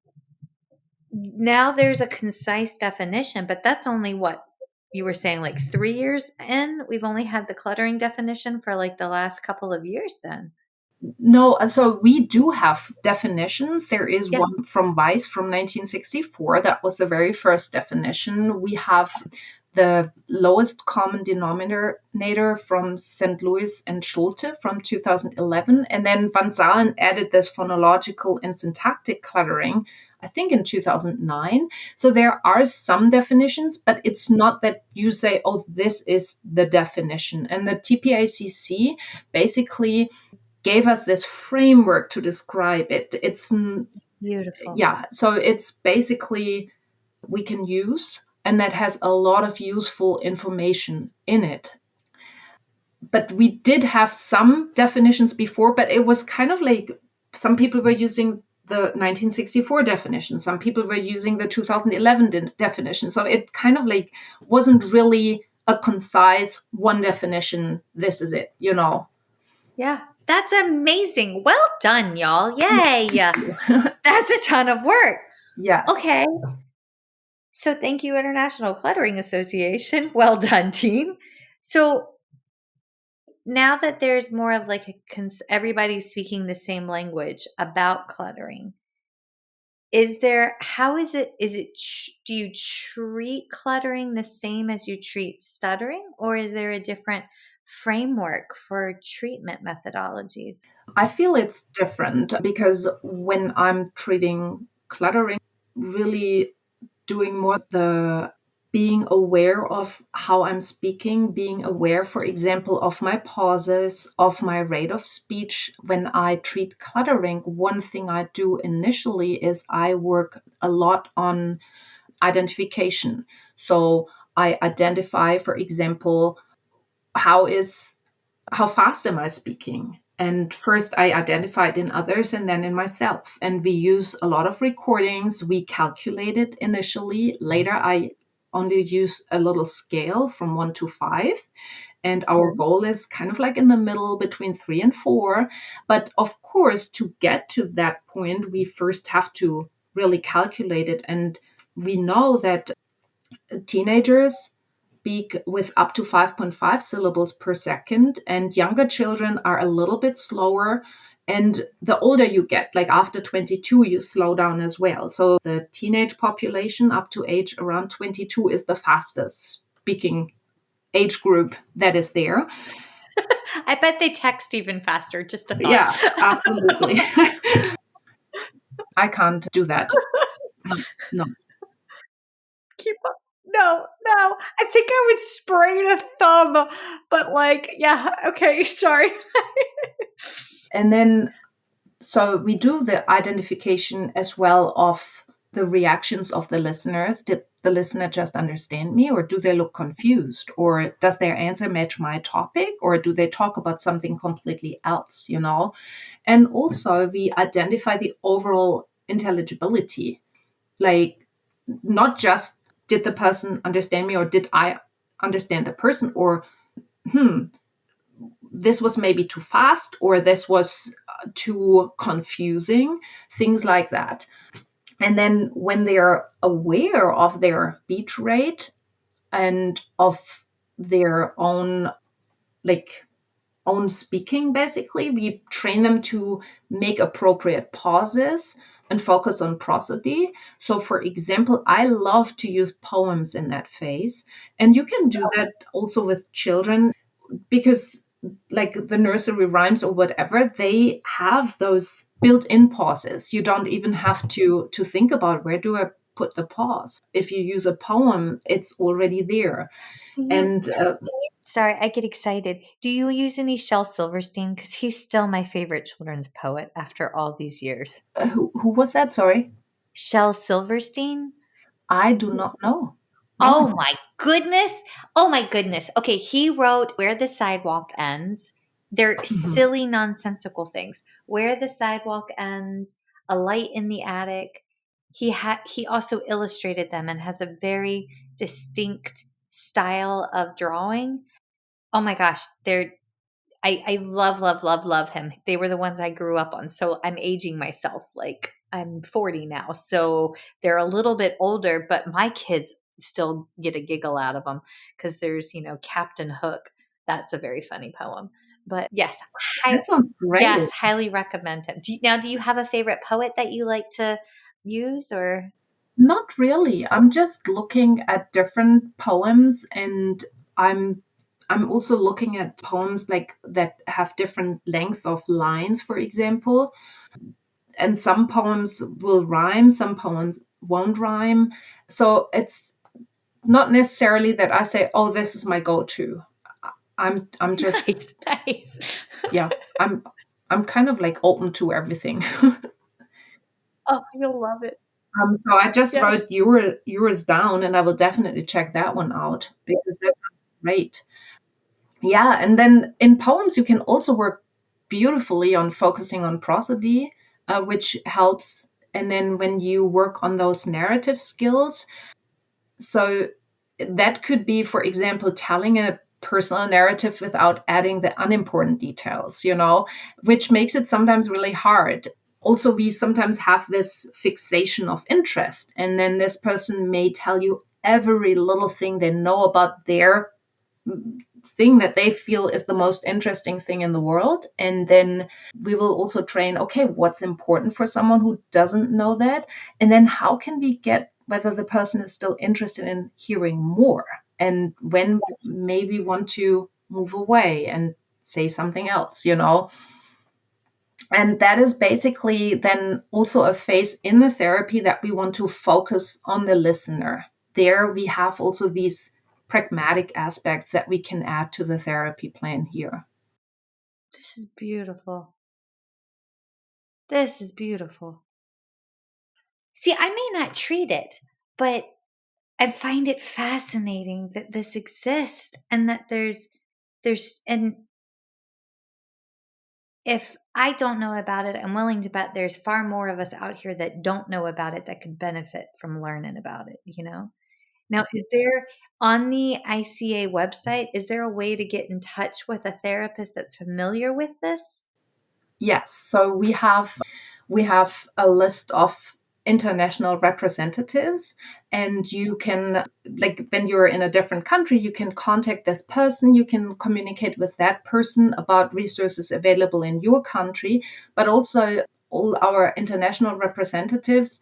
now there's a concise definition, but that's only what you were saying, like 3 years in. We've only had the cluttering definition for like the last couple of years then. No, so we do have definitions. There is one from Weiss from 1964. That was the very first definition. We have the lowest common denominator from St. Louis and Schulte from 2011. And then Van Zalen added this phonological and syntactic cluttering, I think in 2009. So there are some definitions, but it's not that you say, oh, this is the definition. And the TPACC basically gave us this framework to describe it. It's beautiful. Yeah. So it's basically we can use, and that has a lot of useful information in it. But we did have some definitions before, but it was kind of like some people were using the 1964 definition, some people were using the 2011 definition. So it kind of like wasn't really a concise one definition. This is it, you know. Yeah, that's amazing. Well done, y'all. Yay. That's a ton of work. Yeah. Okay. So thank you, International Cluttering Association. Well done, team. So now that there's more of like everybody's speaking the same language about cluttering, how is it, do you treat cluttering the same as you treat stuttering, or is there a different framework for treatment methodologies? I feel it's different because when I'm treating cluttering, really doing more the being aware of how I'm speaking, being aware, for example, of my pauses, of my rate of speech. When I treat cluttering, one thing I do initially is I work a lot on identification. So I identify, for example, how fast am I speaking? And first I identify it in others and then in myself. And we use a lot of recordings. We calculate it initially. Later, I only use a little scale from 1 to 5. And our goal is kind of like in the middle between 3 and 4. But of course, to get to that point, we first have to really calculate it. And we know that teenagers speak with up to 5.5 syllables per second, and younger children are a little bit slower. And the older you get, like after 22, you slow down as well. So the teenage population up to age around 22 is the fastest speaking age group that is there. I bet they text even faster. Just a thought. Yeah, absolutely. I can't do that. No. Keep up. No. I think I would sprain a thumb, but like, yeah, okay, sorry. And then, so we do the identification as well of the reactions of the listeners. Did the listener just understand me, or do they look confused, or does their answer match my topic, or do they talk about something completely else, you know? And also we identify the overall intelligibility, like not just did the person understand me, or did I understand the person, or this was maybe too fast, or this was too confusing, things like that. And then when they're aware of their speech rate and of their own speaking, basically we train them to make appropriate pauses and focus on prosody. So for example, I love to use poems in that phase, and you can do that also with children, because like the nursery rhymes or whatever, they have those built-in pauses. You don't even have to think about where do I put the pause. If you use a poem, it's already there. And sorry, I get excited. Do you use any Shel Silverstein? Because he's still my favorite children's poet after all these years. who was that? Sorry, Shel Silverstein? I do not know. Oh my goodness. Oh my goodness. Okay, he wrote Where the Sidewalk Ends. They're silly, nonsensical things. Where the Sidewalk Ends, A Light in the Attic. He also illustrated them and has a very distinct style of drawing. Oh my gosh, I love him. They were the ones I grew up on. So I'm aging myself. Like I'm 40 now. So they're a little bit older, but my kids still get a giggle out of them because there's, Captain Hook. That's a very funny poem. But yes, that sounds great. Yes, highly recommend him. Do you have a favorite poet that you like to use, or? Not really. I'm just looking at different poems, and I'm also looking at poems like that have different length of lines, for example. And some poems will rhyme, some poems won't rhyme. So it's not necessarily that I say, "Oh, this is my go-to." I'm just nice. Yeah, I'm kind of like open to everything. Oh, you'll love it. So I just Yes. wrote yours down, and I will definitely check that one out because that sounds great. Yeah, and then in poems, you can also work beautifully on focusing on prosody, which helps. And then when you work on those narrative skills, so that could be, for example, telling a personal narrative without adding the unimportant details, which makes it sometimes really hard. Also, we sometimes have this fixation of interest, and then this person may tell you every little thing they know about their thing that they feel is the most interesting thing in the world. And then we will also train, okay, what's important for someone who doesn't know that? And then how can we get whether the person is still interested in hearing more? And when maybe want to move away and say something else. And that is basically then also a phase in the therapy that we want to focus on the listener. There we have also these pragmatic aspects that we can add to the therapy plan here. This is beautiful. This is beautiful. See, I may not treat it, but I find it fascinating that this exists and that and if I don't know about it, I'm willing to bet there's far more of us out here that don't know about it that could benefit from learning about it. Now, is there on the ICA website, is there a way to get in touch with a therapist that's familiar with this? Yes, so we have a list of international representatives, and you can, like, when you're in a different country, you can contact this person, you can communicate with that person about resources available in your country, but also all our international representatives,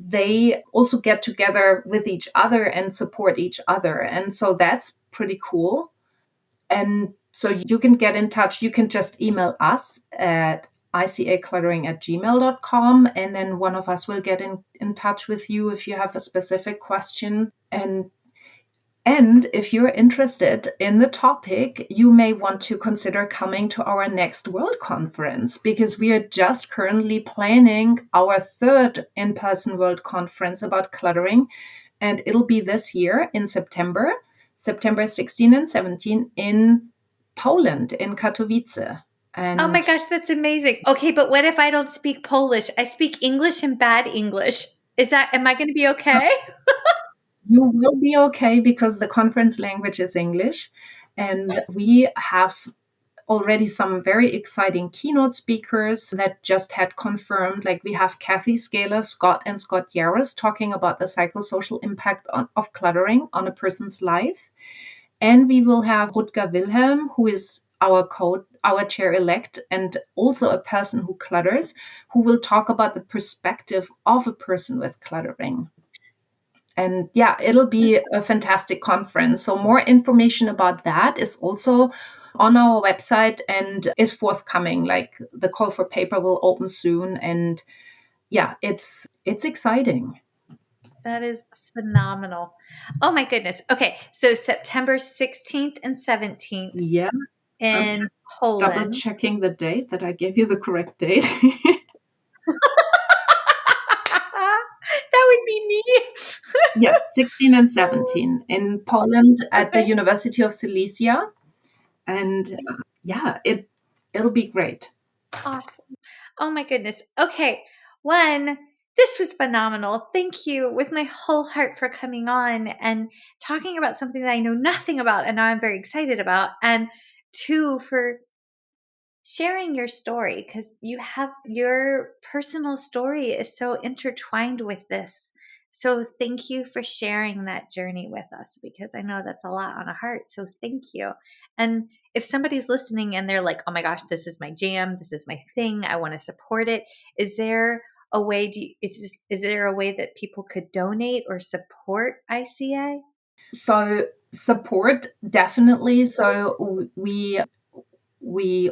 they also get together with each other and support each other, and so that's pretty cool. And so you can get in touch. You can just email us at icacluttering@gmail.com, and then one of us will get in touch with you if you have a specific question. And if you're interested in the topic, you may want to consider coming to our next World Conference, because we are just currently planning our third in-person World Conference about cluttering. And it'll be this year in September 16 and 17 in Poland, in Katowice. Oh my And gosh, that's amazing. Okay, but what if I don't speak Polish? I speak English and bad English. Am I going to be okay? you will be okay because the conference language is English. And we have already some very exciting keynote speakers that just had confirmed. Like, we have Kathy Scaler, Scott, and Scott Yaris talking about the psychosocial impact of cluttering on a person's life. And we will have Rutger Wilhelm, who is our chair elect, and also a person who clutters, who will talk about the perspective of a person with cluttering. And yeah, it'll be a fantastic conference. So more information about that is also on our website and is forthcoming. Like, the call for paper will open soon, and yeah, it's exciting. That is phenomenal. Oh my goodness. Okay, so September 16th and 17th Yeah, I'm in just double Poland. checking the date that I gave you the correct date. That would be me. Yes, 16 and 17 in Poland at the Okay. University of Silesia. And yeah, it'll be great. Awesome. Oh my goodness. Okay. One, this was phenomenal. Thank you with my whole heart for coming on and talking about something that I know nothing about and now I'm very excited about. And two, for sharing your story, because your personal story is so intertwined with this. So thank you for sharing that journey with us, because I know that's a lot on a heart. So thank you. And if somebody's listening and they're like, oh my gosh, this is my jam, this is my thing, I want to support it, is there a way is there a way that people could donate or support ICA? So support, definitely. So we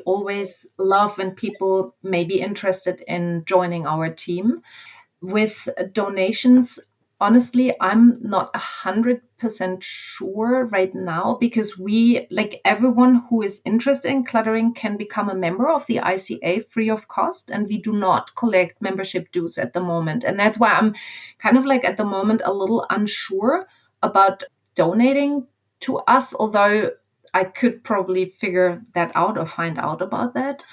always love when people may be interested in joining our team. With donations, Honestly, I'm not 100% sure right now, because we, like everyone who is interested in cluttering, can become a member of the ICA free of cost, and we do not collect membership dues at the moment. And that's why I'm kind of like at the moment a little unsure about donating to us, although I could probably figure that out or find out about that.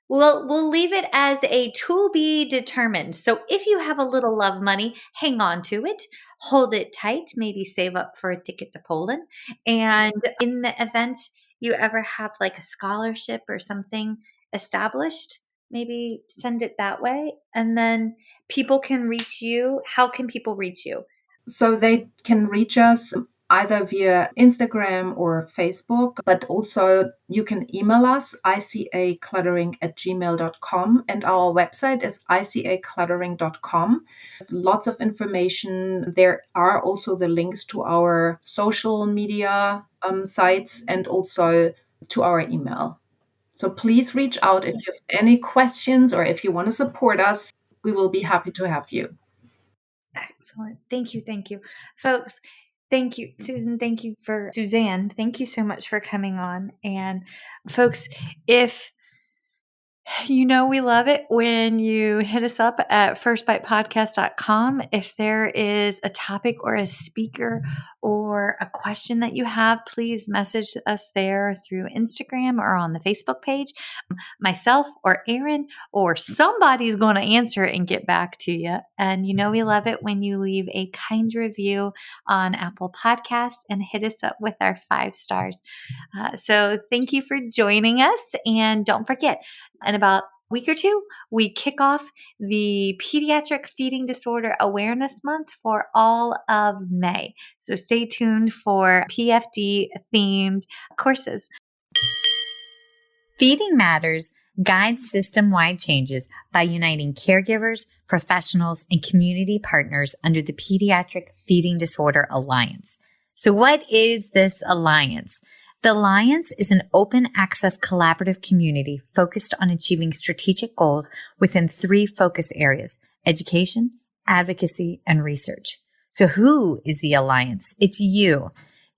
We'll leave it as a to be determined. So if you have a little love money, hang on to it, hold it tight, maybe save up for a ticket to Poland. And in the event you ever have like a scholarship or something established, maybe send it that way. And then people can reach you. How can people reach you? So they can reach us either via Instagram or Facebook, but also you can email us, icacluttering@gmail.com, and our website is icacluttering.com. Lots of information. There are also the links to our social media sites and also to our email. So please reach out if you have any questions or if you want to support us. We will be happy to have you. Excellent. Thank you. Thank you. Folks, thank you. Susan, thank you for Suzanne. Thank you so much for coming on. And folks, if we love it when you hit us up at firstbitepodcast.com. If there is a topic or a speaker or a question that you have, please message us there through Instagram or on the Facebook page. Myself or Aaron or somebody's going to answer it and get back to you. And we love it when you leave a kind review on Apple Podcast and hit us up with our 5 stars. So thank you for joining us. And don't forget, in about a week or two, we kick off the Pediatric Feeding Disorder Awareness Month for all of May. So stay tuned for PFD themed courses. Feeding Matters guides system-wide changes by uniting caregivers, professionals, and community partners under the Pediatric Feeding Disorder Alliance. So what is this alliance? The Alliance is an open access collaborative community focused on achieving strategic goals within 3 focus areas: education, advocacy, and research. So who is the Alliance? It's you.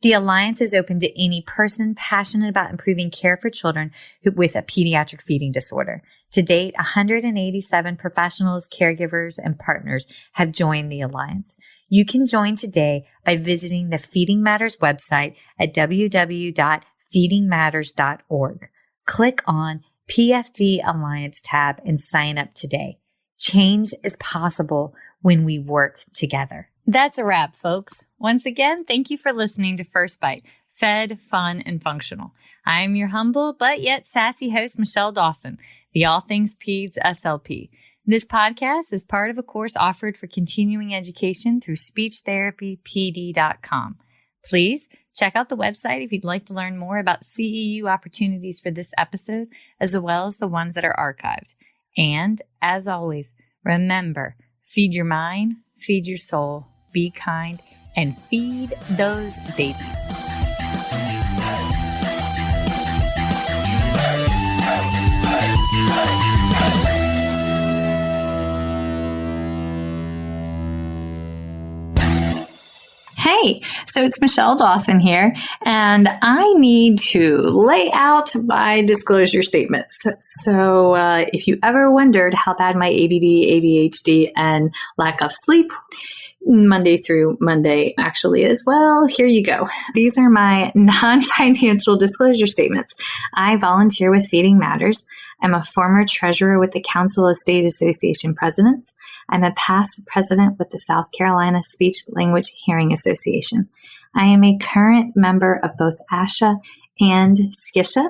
The Alliance is open to any person passionate about improving care for children with a pediatric feeding disorder. To date, 187 professionals, caregivers, and partners have joined the Alliance. You can join today by visiting the Feeding Matters website at www.feedingmatters.org. Click on PFD Alliance tab and sign up today. Change is possible when we work together. That's a wrap, folks. Once again, thank you for listening to First Bite, fed, fun, and functional. I am your humble but yet sassy host, Michelle Dawson, the All Things Peds SLP. This podcast is part of a course offered for continuing education through speechtherapypd.com. Please check out the website if you'd like to learn more about CEU opportunities for this episode, as well as the ones that are archived. And as always, remember, feed your mind, feed your soul, be kind, and feed those babies. Hey, so it's Michelle Dawson here, and I need to lay out my disclosure statements. So if you ever wondered how bad my ADD, ADHD, and lack of sleep Monday through Monday actually is, well, here you go. These are my non-financial disclosure statements. I volunteer with Feeding Matters. I'm a former treasurer with the Council of State Association Presidents. I'm a past president with the South Carolina Speech Language Hearing Association. I am a current member of both ASHA and SCISHA.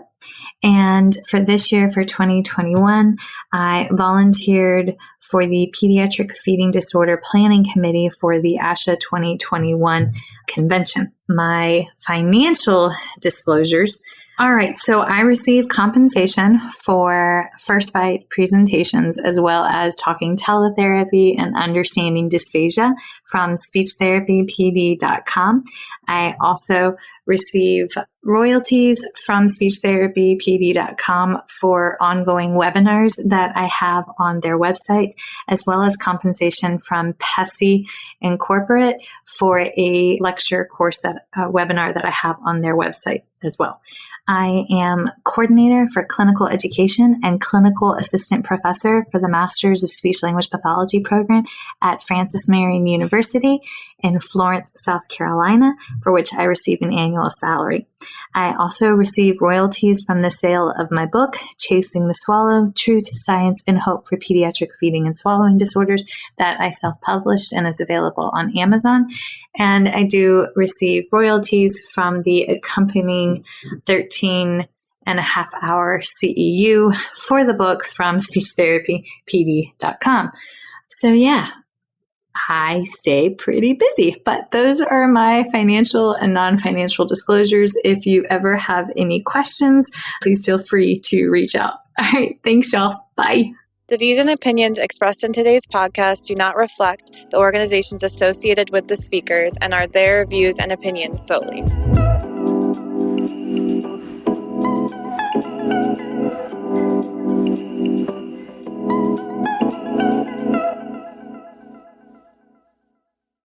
And for this year, for 2021, I volunteered for the Pediatric Feeding Disorder Planning Committee for the ASHA 2021 convention. My financial disclosures: All right, so I receive compensation for First Bite presentations as well as talking teletherapy and understanding dysphagia from speechtherapypd.com. I also receive royalties from speechtherapypd.com for ongoing webinars that I have on their website, as well as compensation from PESI Incorporate for a lecture course webinar that I have on their website as well. I am coordinator for clinical education and clinical assistant professor for the Masters of Speech Language Pathology program at Francis Marion University in Florence, South Carolina, for which I receive an annual salary. I also receive royalties from the sale of my book, Chasing the Swallow, Truth, Science, and Hope for Pediatric Feeding and Swallowing Disorders, that I self-published and is available on Amazon. And I do receive royalties from the accompanying 13.5-hour CEU for the book from speechtherapypd.com. So yeah, I stay pretty busy, but those are my financial and non-financial disclosures. If you ever have any questions, please feel free to reach out. All right. Thanks, y'all. Bye. The views and opinions expressed in today's podcast do not reflect the organizations associated with the speakers and are their views and opinions solely.